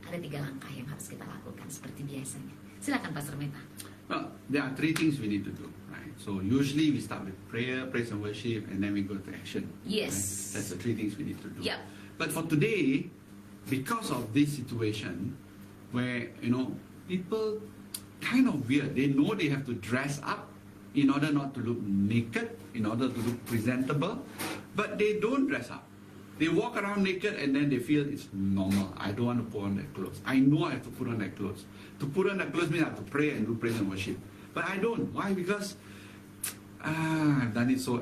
Speaker 2: Ada 3 langkah yang harus kita lakukan seperti biasanya. Silakan Pastor Meta.
Speaker 1: Well, there are 3 things we need to do, right? So usually we start with prayer, praise and worship, and then we go to action.
Speaker 2: Yes.
Speaker 1: Right? That's the 3 things we need to do.
Speaker 2: Yep.
Speaker 1: But for today, because of this situation where, people kind of weird. They know they have to dress up in order not to look naked, in order to look presentable, but they don't dress up. They walk around naked and then they feel it's normal. I don't want to put on that clothes. I know I have to put on that clothes. To put on that clothes means I have to pray and do praise and worship. But I don't. Why? Because I've done it so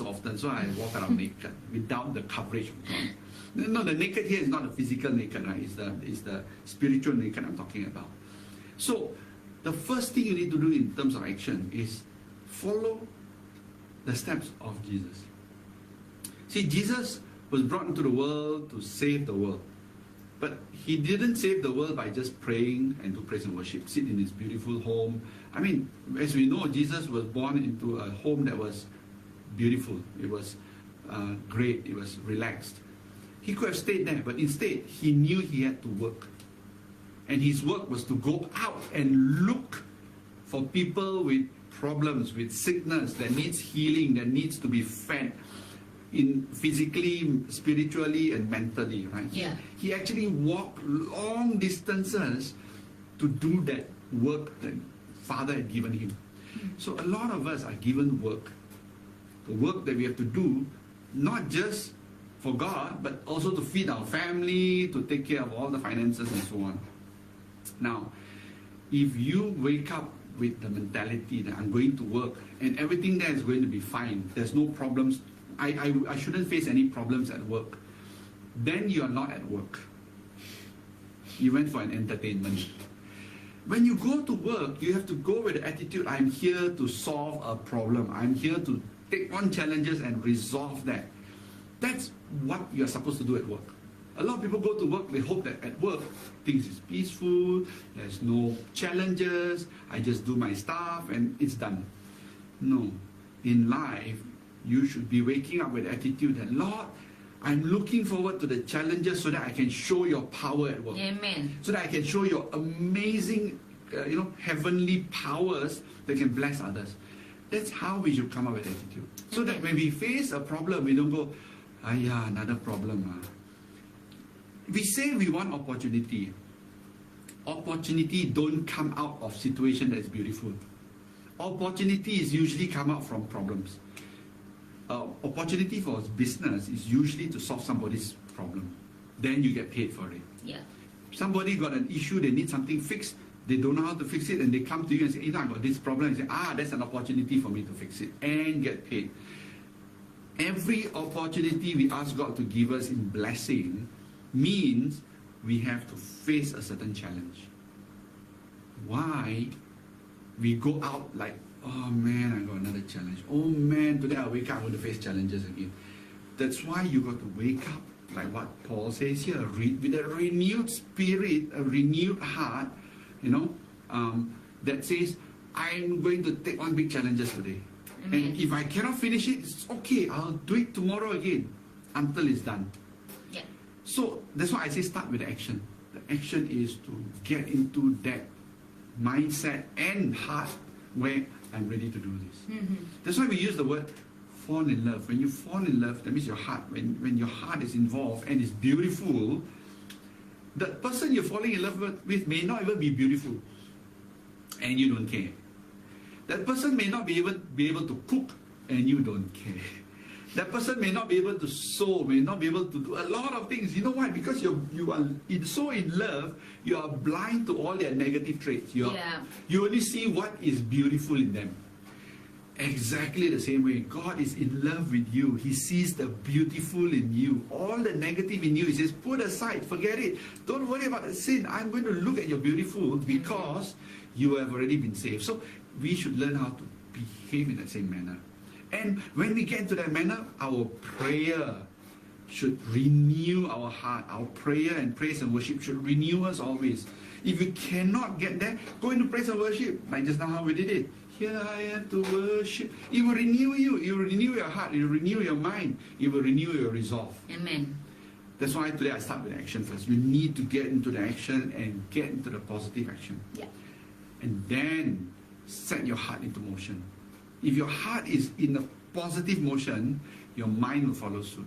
Speaker 1: often, so I walk around naked without the coverage of God. No, the naked here is not the physical naked, right? It's the spiritual naked I'm talking about. So the first thing you need to do in terms of action is follow the steps of Jesus. See, Jesus was brought into the world to save the world. But he didn't save the world by just praying and do praise and worship, sit in his beautiful home. I mean, as we know, Jesus was born into a home that was beautiful. It was great. It was relaxed. He could have stayed there, but instead, he knew he had to work. And his work was to go out and look for people with problems, with sickness, that needs healing, that needs to be fed in physically, spiritually, and mentally, right?
Speaker 2: Yeah.
Speaker 1: He actually walked long distances to do that work that Father had given him. So a lot of us are given work. The work that we have to do, not just for God, but also to feed our family, to take care of all the finances and so on. Now, if you wake up with the mentality that I'm going to work and everything there is going to be fine, there's no problems, I shouldn't face any problems at work, then you are not at work. You went for an entertainment. When you go to work, you have to go with the attitude, I'm here to solve a problem. I'm here to take on challenges and resolve that. That's what you're supposed to do at work. A lot of people go to work, they hope that at work, things is peaceful, there's no challenges, I just do my stuff and it's done. No. In life, you should be waking up with the attitude that, Lord, I'm looking forward to the challenges so that I can show your power at work.
Speaker 2: Amen.
Speaker 1: So that I can show your amazing, heavenly powers that can bless others. That's how we should come up with attitude. So that when we face a problem, we don't go, another problem. We say we want opportunity. Opportunity don't come out of situation that's beautiful. Opportunities usually come out from problems. Opportunity for business is usually to solve somebody's problem. Then you get paid for it.
Speaker 2: Yeah.
Speaker 1: Somebody got an issue, they need something fixed, they don't know how to fix it, and they come to you and say, I got this problem, and say, that's an opportunity for me to fix it, and get paid. Every opportunity we ask God to give us in blessing means we have to face a certain challenge. Why we go out like, oh man, I got another challenge. Oh man, today I wake up, I'm going to face challenges again. That's why you got to wake up, like what Paul says here, with a renewed spirit, a renewed heart, that says, I'm going to take on big challenges today.
Speaker 2: Amen.
Speaker 1: And if I cannot finish it, it's okay, I'll do it tomorrow again until it's done.
Speaker 2: Yeah.
Speaker 1: So that's why I say start with the action. The action is to get into that mindset and heart where I'm ready to do this.
Speaker 2: Mm-hmm.
Speaker 1: That's why we use the word fall in love. When you fall in love, that means your heart, when your heart is involved and is beautiful, the person you're falling in love with may not even be beautiful, and you don't care. That person may not be able to cook, and you don't care. That person may not be able to sew, may not be able to do a lot of things. You know why? Because you are so in love, you are blind to all their negative traits. You only see what is beautiful in them. Exactly the same way, God is in love with you. He sees the beautiful in you. All the negative in you, He says, put aside, forget it. Don't worry about the sin. I'm going to look at your beautiful because you have already been saved. So we should learn how to behave in that same manner. And when we get into that manner, our prayer should renew our heart. Our prayer and praise and worship should renew us always. If you cannot get there, go into praise and worship, like just now how we did it. Here I am to worship. It will renew you. It will renew your heart. It will renew your mind. It will renew your resolve.
Speaker 2: Amen.
Speaker 1: That's why today I start with action first. You need to get into the action and get into the positive action.
Speaker 2: Yeah.
Speaker 1: And then set your heart into motion. If your heart is in a positive motion, your mind will follow suit.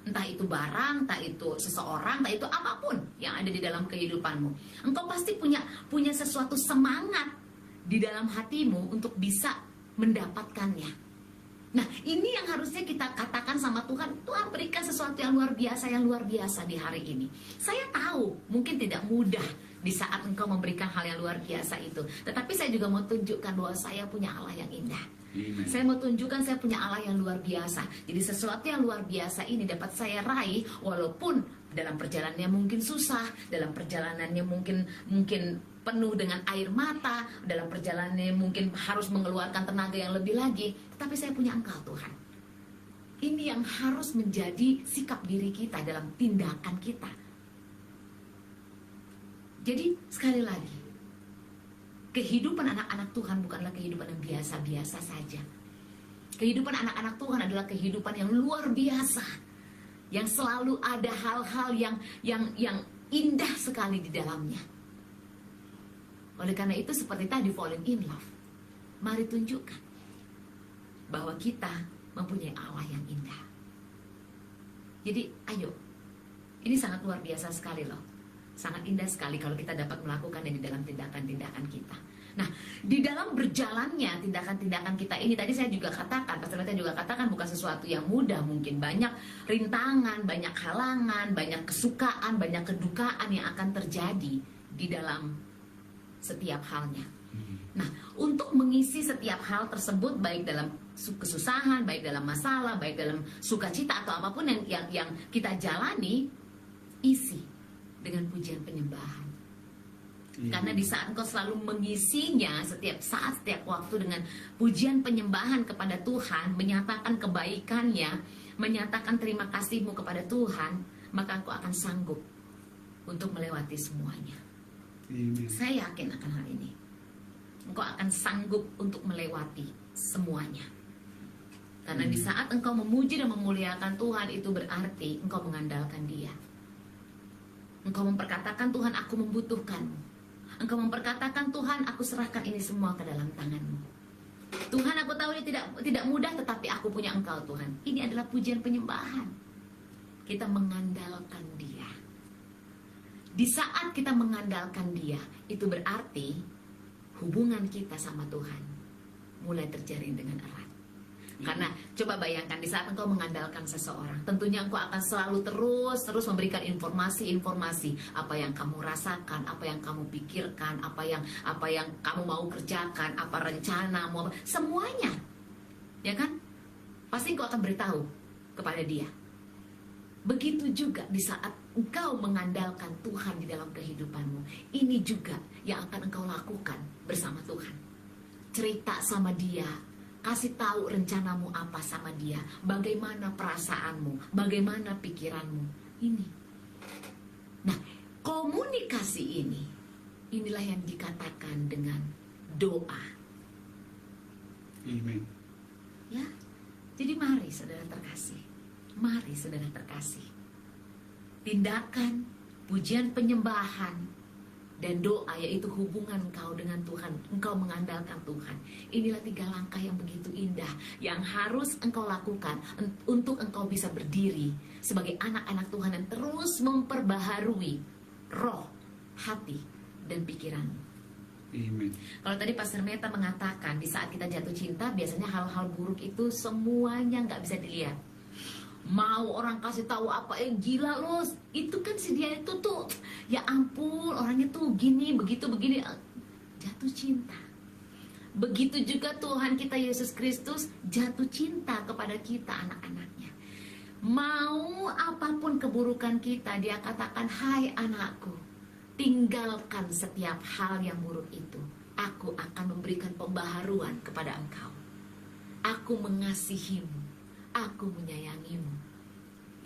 Speaker 2: Entah itu barang, entah itu seseorang, entah itu apapun yang ada di dalam kehidupanmu. Engkau pasti punya sesuatu semangat di dalam hatimu untuk bisa mendapatkannya. Nah, ini yang harusnya kita katakan sama Tuhan. Tuhan, berikan sesuatu yang luar biasa di hari ini. Saya tahu mungkin tidak mudah di saat engkau memberikan hal yang luar biasa itu. Tetapi saya juga mau tunjukkan bahwa saya punya Allah yang indah.
Speaker 1: Amen.
Speaker 2: Saya mau tunjukkan saya punya Allah yang luar biasa. Jadi sesuatu yang luar biasa ini dapat saya raih walaupun dalam perjalanannya mungkin susah, dalam perjalanannya mungkin penuh dengan air mata, dalam perjalanannya mungkin harus mengeluarkan tenaga yang lebih lagi, tetapi saya punya Engkau Tuhan. Ini yang harus menjadi sikap diri kita dalam tindakan kita. Jadi sekali lagi, kehidupan anak-anak Tuhan bukanlah kehidupan yang biasa-biasa saja. Kehidupan anak-anak Tuhan adalah kehidupan yang luar biasa, yang selalu ada hal-hal yang indah sekali di dalamnya. Oleh karena itu seperti tadi falling in love, mari tunjukkan bahwa kita mempunyai Allah yang indah. Jadi ayo, ini sangat luar biasa sekali loh. Sangat indah sekali kalau kita dapat melakukannya di dalam tindakan-tindakan kita. Nah, di dalam berjalannya tindakan-tindakan kita ini, tadi saya juga katakan, Pastor Leta juga katakan bukan sesuatu yang mudah. Mungkin banyak rintangan, banyak halangan, banyak kesukaan, banyak kedukaan yang akan terjadi di dalam setiap halnya. Nah, untuk mengisi setiap hal tersebut, baik dalam kesusahan, baik dalam masalah, baik dalam sukacita atau apapun yang kita jalani, isi dengan pujian penyembahan. Karena di saat engkau selalu mengisinya setiap saat, setiap waktu dengan pujian penyembahan kepada Tuhan, menyatakan kebaikannya, menyatakan terima kasihmu kepada Tuhan, maka engkau akan sanggup untuk melewati semuanya.
Speaker 1: Amen.
Speaker 2: Saya yakin akan hal ini. Engkau akan sanggup untuk melewati semuanya. Karena di saat engkau memuji dan memuliakan Tuhan, itu berarti engkau mengandalkan Dia. Engkau memperkatakan, Tuhan, aku membutuhkanmu. Engkau memperkatakan, Tuhan, aku serahkan ini semua ke dalam tangan-Mu. Tuhan, aku tahu ini tidak mudah, tetapi aku punya Engkau, Tuhan. Ini adalah pujian penyembahan. Kita mengandalkan Dia. Di saat kita mengandalkan Dia, itu berarti hubungan kita sama Tuhan mulai terjalin dengan erat. Karena coba bayangkan di saat engkau mengandalkan seseorang, tentunya engkau akan selalu terus memberikan informasi-informasi apa yang kamu rasakan, apa yang kamu pikirkan, apa yang kamu mau kerjakan, apa rencanamu, semuanya. Ya kan? Pasti engkau akan beritahu kepada Dia. Begitu juga di saat engkau mengandalkan Tuhan di dalam kehidupanmu. Ini juga yang akan engkau lakukan bersama Tuhan. Cerita sama Dia, kasih tahu rencanamu apa sama Dia, bagaimana perasaanmu, bagaimana pikiranmu. Ini. Nah, komunikasi inilah yang dikatakan dengan doa.
Speaker 1: Amen.
Speaker 2: Ya. Jadi mari saudara terkasih. Mari saudara terkasih, tindakan, pujian penyembahan, dan doa, yaitu hubungan engkau dengan Tuhan, engkau mengandalkan Tuhan. Inilah 3 langkah yang begitu indah yang harus engkau lakukan untuk engkau bisa berdiri sebagai anak-anak Tuhan yang terus memperbaharui roh, hati, dan pikiranmu.
Speaker 1: Amen.
Speaker 2: Kalau tadi Pastor Meta mengatakan di saat kita jatuh cinta, biasanya hal-hal buruk itu semuanya nggak bisa dilihat. Mau orang kasih tahu apa, gila lo, itu kan si dia itu tuh, ya ampun, orangnya tuh gini, begitu, begini. Jatuh cinta. Begitu juga Tuhan kita Yesus Kristus jatuh cinta kepada kita, anak-anaknya. Mau apapun keburukan kita, Dia katakan, hai anakku, tinggalkan setiap hal yang buruk itu. Aku akan memberikan pembaharuan kepada engkau. Aku mengasihimu. Aku menyayangimu.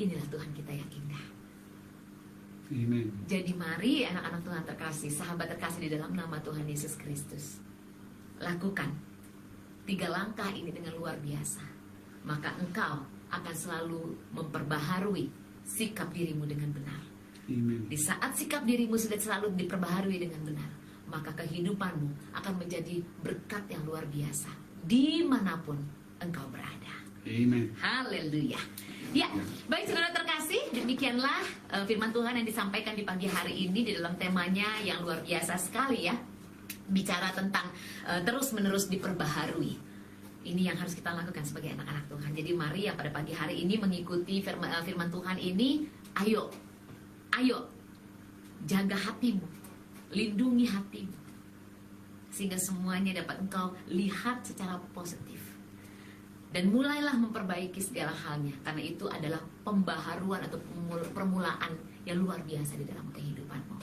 Speaker 2: Inilah Tuhan kita yang indah.
Speaker 1: Amen.
Speaker 2: Jadi mari anak-anak Tuhan terkasih, sahabat terkasih di dalam nama Tuhan Yesus Kristus, lakukan 3 langkah ini dengan luar biasa. Maka engkau akan selalu memperbaharui sikap dirimu dengan benar.
Speaker 1: Amen.
Speaker 2: Di saat sikap dirimu sudah selalu diperbaharui dengan benar, maka kehidupanmu akan menjadi berkat yang luar biasa dimanapun engkau berada.
Speaker 1: Amen.
Speaker 2: Haleluya. Ya, baik saudara terkasih, demikianlah firman Tuhan yang disampaikan di pagi hari ini di dalam temanya yang luar biasa sekali ya. Bicara tentang terus-menerus diperbaharui. Ini yang harus kita lakukan sebagai anak-anak Tuhan. Jadi mari ya pada pagi hari ini mengikuti firman Tuhan ini, ayo jaga hatimu, lindungi hatimu, sehingga semuanya dapat engkau lihat secara positif. Dan mulailah memperbaiki segala halnya, karena itu adalah pembaharuan atau permulaan yang luar biasa di dalam kehidupanmu.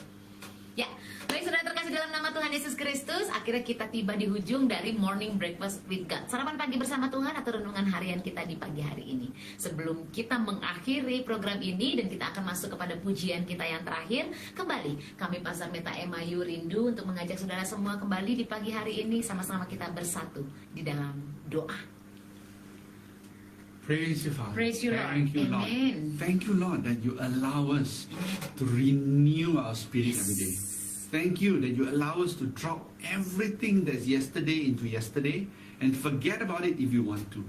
Speaker 2: Ya, baik saudara terkasih dalam nama Tuhan Yesus Kristus, akhirnya kita tiba di ujung dari Morning Breakfast with God, sarapan pagi bersama Tuhan atau renungan harian kita di pagi hari ini. Sebelum kita mengakhiri program ini dan kita akan masuk kepada pujian kita yang terakhir, kembali kami Pastor Meta Emayu rindu untuk mengajak saudara semua kembali di pagi hari ini, sama-sama kita bersatu di dalam doa.
Speaker 1: Praise you, Father.
Speaker 2: Praise you, Lord.
Speaker 1: Thank you, Lord.
Speaker 2: Amen.
Speaker 1: Thank you, Lord, that you allow us to renew our spirit every day. Thank you that you allow us to drop everything that's yesterday into yesterday and forget about it if you want to.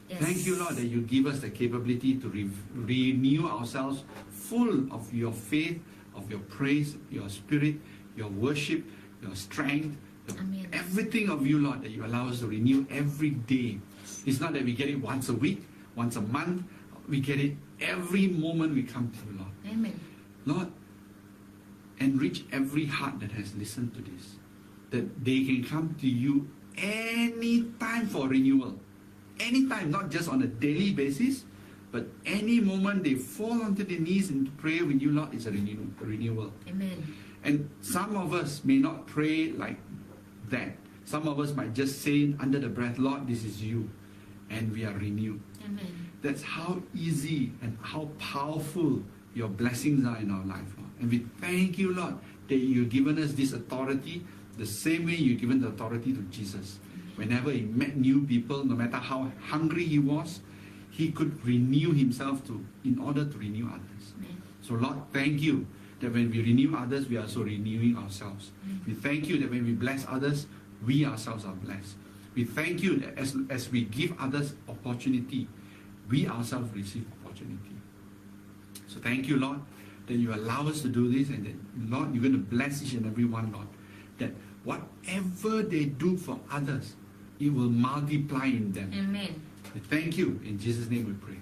Speaker 2: Yes.
Speaker 1: Thank you, Lord, that you give us the capability to renew ourselves full of your faith, of your praise, your spirit, your worship, your strength,
Speaker 2: Amen.
Speaker 1: everything of you, Lord, that you allow us to renew every day. It's not that we get it once a week, once a month. We get it every moment we come to you, Lord.
Speaker 2: Amen.
Speaker 1: Lord, enrich every heart that has listened to this, that they can come to you anytime for renewal. Anytime, not just on a daily basis, but any moment they fall onto their knees and pray with you, Lord, it's a renewal.
Speaker 2: Amen.
Speaker 1: And some of us may not pray like that. Some of us might just say under the breath, Lord, this is you, and we are renewed.
Speaker 2: Amen.
Speaker 1: That's how easy and how powerful your blessings are in our life, Lord. And we thank you, Lord, that you've given us this authority the same way you've given the authority to Jesus. Whenever he met new people, no matter how hungry he was, he could renew himself in order to renew others.
Speaker 2: Amen.
Speaker 1: So Lord, thank you that when we renew others, we are also renewing ourselves. We thank you that when we bless others, we ourselves are blessed. We thank you that as we give others opportunity, we ourselves receive opportunity. So thank you, Lord, that you allow us to do this, and that, Lord, you're going to bless each and every one, Lord, that whatever they do for others, it will multiply in them.
Speaker 2: Amen.
Speaker 1: We thank you. In Jesus' name we pray.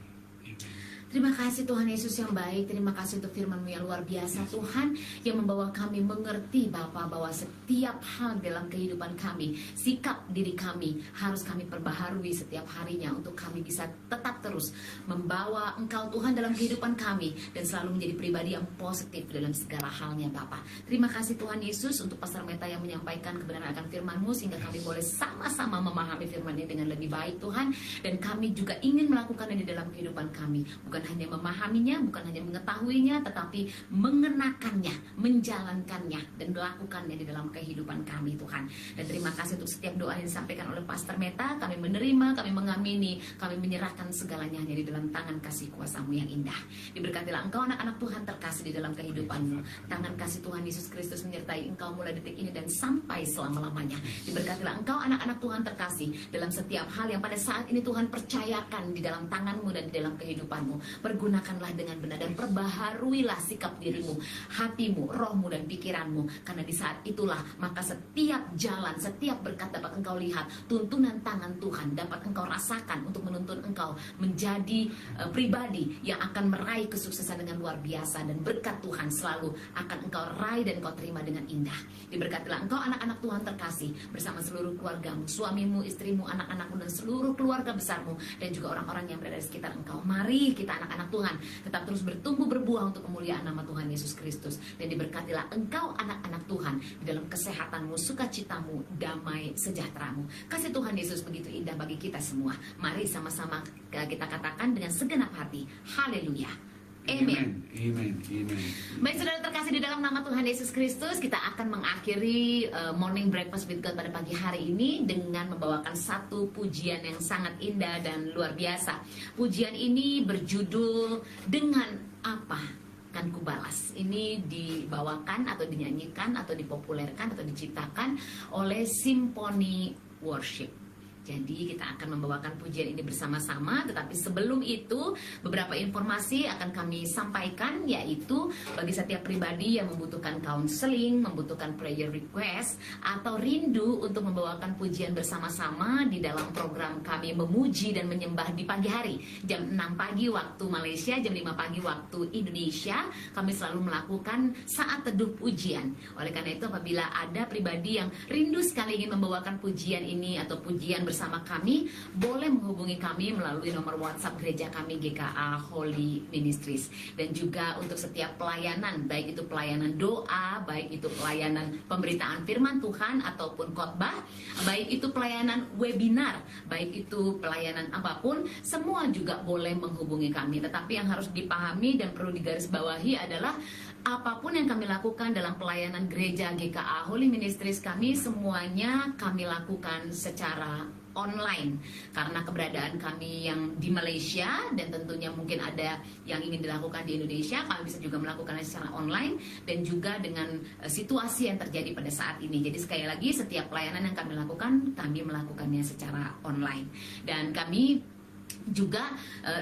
Speaker 2: Terima kasih Tuhan Yesus yang baik. Terima kasih untuk firman-Mu yang luar biasa, Tuhan, yang membawa kami mengerti Bapa bahwa setiap hal dalam kehidupan kami, sikap diri kami harus kami perbaharui setiap harinya untuk kami bisa tetap terus membawa Engkau Tuhan dalam kehidupan kami dan selalu menjadi pribadi yang positif dalam segala halnya Bapa. Terima kasih Tuhan Yesus untuk Pastor Meta yang menyampaikan kebenaran akan firman-Mu sehingga kami boleh sama-sama memahami firman-Nya dengan lebih baik Tuhan, dan kami juga ingin melakukannya di dalam kehidupan kami. Bukan hanya memahaminya, bukan hanya mengetahuinya, tetapi mengenakannya, menjalankannya, dan melakukannya di dalam kehidupan kami Tuhan. Dan terima kasih untuk setiap doa yang disampaikan oleh Pastor Meta. Kami menerima, kami mengamini, kami menyerahkan segalanya hanya di dalam tangan kasih kuasa-Mu yang indah. Diberkatilah Engkau anak-anak Tuhan terkasih di dalam kehidupan-Mu. Tangan kasih Tuhan Yesus Kristus menyertai Engkau mulai detik ini dan sampai selama-lamanya. Diberkatilah Engkau anak-anak Tuhan terkasih dalam setiap hal yang pada saat ini Tuhan percayakan di dalam tangan-Mu dan di dalam kehidupan-Mu. Pergunakanlah dengan benar dan perbaharuilah sikap dirimu, hatimu, rohmu dan pikiranmu, karena di saat itulah maka setiap jalan, setiap berkat dapat engkau lihat, tuntunan tangan Tuhan dapat engkau rasakan untuk menuntun engkau menjadi pribadi yang akan meraih kesuksesan dengan luar biasa, dan berkat Tuhan selalu akan engkau raih dan engkau terima dengan indah. Diberkatilah engkau anak-anak Tuhan terkasih bersama seluruh keluargamu, suamimu, istrimu, anak-anakmu dan seluruh keluarga besarmu, dan juga orang-orang yang berada di sekitar engkau. Mari kita anak-anak Tuhan tetap terus bertumbuh berbuah untuk kemuliaan nama Tuhan Yesus Kristus, dan diberkatilah engkau anak-anak Tuhan di dalam kesehatanmu, sukacitamu, damai sejahteramu. Kasih Tuhan Yesus begitu indah bagi kita semua. Mari sama-sama kita katakan dengan segenap hati, haleluya. Amen.
Speaker 1: Amen. Amen.
Speaker 2: Baik saudara terkasih di dalam nama Tuhan Yesus Kristus, kita akan mengakhiri Morning Breakfast with God pada pagi hari ini dengan membawakan satu pujian yang sangat indah dan luar biasa. Pujian ini berjudul Dengan Apa Kan Kubalas. Ini dibawakan atau dinyanyikan atau dipopulerkan atau diciptakan oleh Symphony Worship. Jadi kita akan membawakan pujian ini bersama-sama. Tetapi sebelum itu beberapa informasi akan kami sampaikan, yaitu bagi setiap pribadi yang membutuhkan counseling, membutuhkan prayer request, atau rindu untuk membawakan pujian bersama-sama di dalam program kami memuji dan menyembah di pagi hari jam 6 pagi waktu Malaysia, jam 5 pagi waktu Indonesia. Kami selalu melakukan saat teduh pujian. Oleh karena itu, apabila ada pribadi yang rindu sekali ingin membawakan pujian ini atau pujian bersama kami, boleh menghubungi kami melalui nomor WhatsApp gereja kami GKA Holy Ministries. Dan juga untuk setiap pelayanan, baik itu pelayanan doa, baik itu pelayanan pemberitaan firman Tuhan ataupun khotbah, baik itu pelayanan webinar, baik itu pelayanan apapun, semua juga boleh menghubungi kami. Tetapi yang harus dipahami dan perlu digarisbawahi adalah apapun yang kami lakukan dalam pelayanan gereja GKA Holy Ministries kami, semuanya kami lakukan secara online karena keberadaan kami yang di Malaysia, dan tentunya mungkin ada yang ingin dilakukan di Indonesia, kami bisa juga melakukannya secara online dan juga dengan situasi yang terjadi pada saat ini. Jadi sekali lagi, setiap pelayanan yang kami lakukan, kami melakukannya secara online. Dan kami juga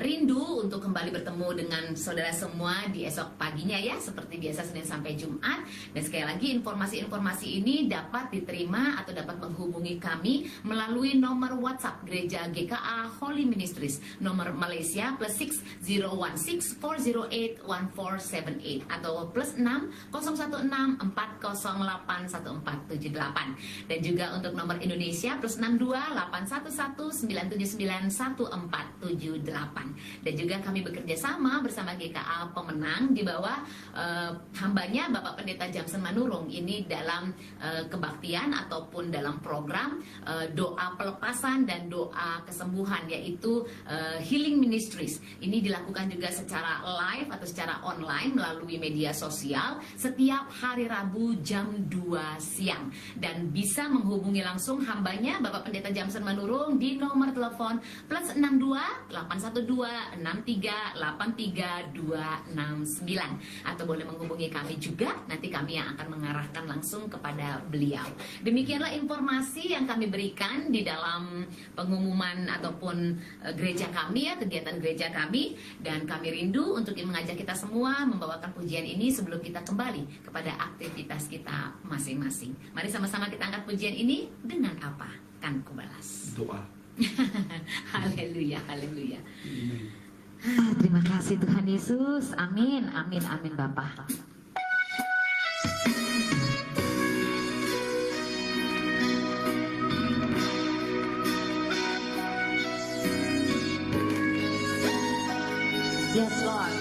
Speaker 2: rindu untuk kembali bertemu dengan saudara semua di esok paginya ya, seperti biasa Senin sampai Jumat. Dan sekali lagi, informasi-informasi ini dapat diterima atau dapat menghubungi kami melalui nomor WhatsApp gereja GKA Holy Ministries, nomor Malaysia +6 016 408 1478 atau +6 016 408 1478. Dan juga untuk nomor Indonesia +62 811 979 1478. Dan juga kami bekerja sama bersama GKA Pemenang di bawah hambanya Bapak Pendeta Jamson Manurung ini dalam kebaktian ataupun dalam program doa pelepasan dan doa kesembuhan, yaitu Healing Ministries. Ini dilakukan juga secara live atau secara online melalui media sosial setiap hari Rabu jam 2 siang. Dan bisa menghubungi langsung hambanya Bapak Pendeta Jamson Manurung di nomor telepon +62 812 63 83 269, atau boleh menghubungi kami juga, nanti kami yang akan mengarahkan langsung kepada beliau. Demikianlah informasi yang kami berikan di dalam pengumuman ataupun gereja kami ya, kegiatan gereja kami. Dan kami rindu untuk mengajak kita semua membawakan pujian ini sebelum kita kembali kepada aktivitas kita masing-masing. Mari sama-sama kita angkat pujian ini dengan apa? Kan kubalas.
Speaker 1: Doa.
Speaker 2: Haleluya, haleluya.
Speaker 3: Terima kasih Tuhan Yesus. Amin, amin, amin Bapak. Yes Lord.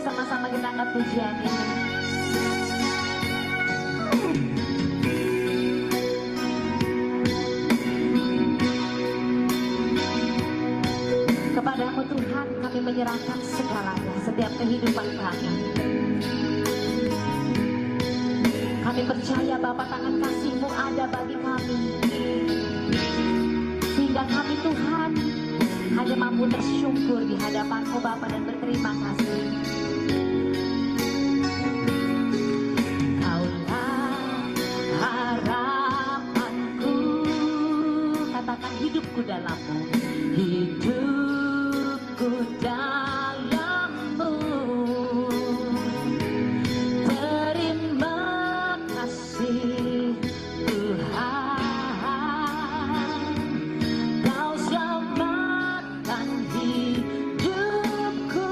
Speaker 3: Sama-sama kita angkat pujian ini. Kepadamu Tuhan kami menyerahkan segalanya, setiap kehidupan kami. Kami percaya Bapa, tangan kasih-Mu ada bagi kami, sehingga kami Tuhan hanya mampu bersyukur di hadapan-Mu Bapa dan berterima kasih. Katakan hidupku dalam-Mu, hidupku dalam-Mu. Terima kasih Tuhan, Kau selamatkan hidupku.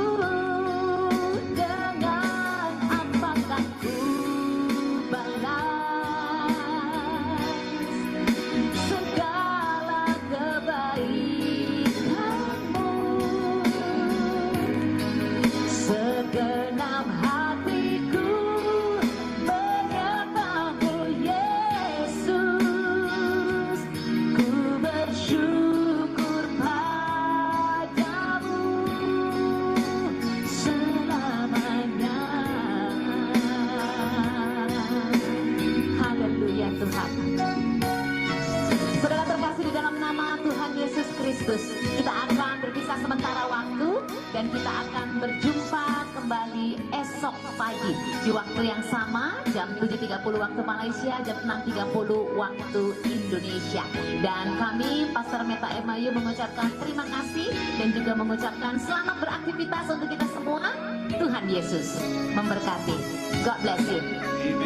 Speaker 3: kembali esok pagi di waktu yang sama, jam 7.30 waktu Malaysia, jam 6.30 waktu Indonesia. Dan kami Pastor Meta Emayu mengucapkan terima kasih dan juga mengucapkan selamat beraktivitas untuk kita semua. Tuhan Yesus memberkati. God bless you.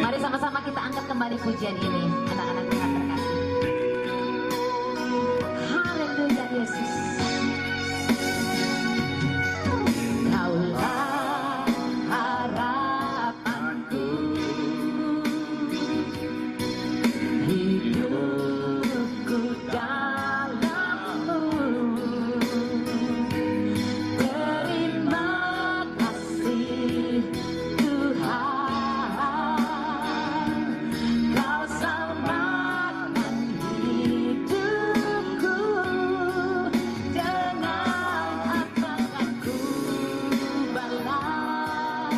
Speaker 3: Mari sama-sama kita angkat kembali pujian ini, anak-anak Tuhan terkasih. Haleluya Yesus. Kaulah harapanku, hidupku dalam-Mu. Terima kasih Tuhan, Kau selamatkan hidupku. Dengan apa akan ku balas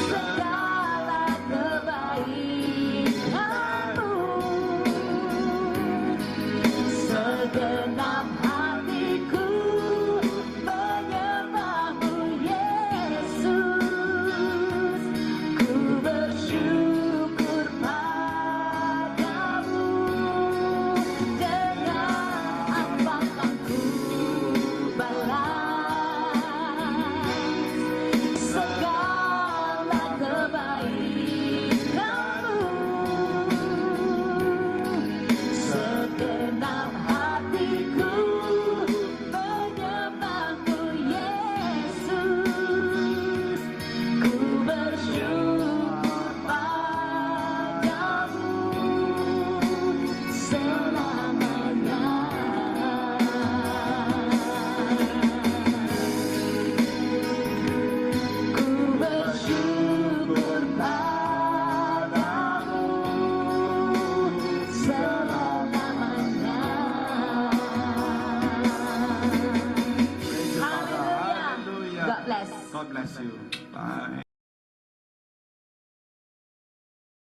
Speaker 3: segala kebaikan-Mu. Segenap hatiku menyembah-Mu Yesus. Ku bersyukur padamu. Dengan apa akan ku balas segala kebaikan-Mu. Segenap hatiku menyembah-Mu Yesus. Ku bersyukur padamu selamanya. Ku bersyukur padamu selamanya. Haleluya. God bless.
Speaker 4: God bless you. Bye.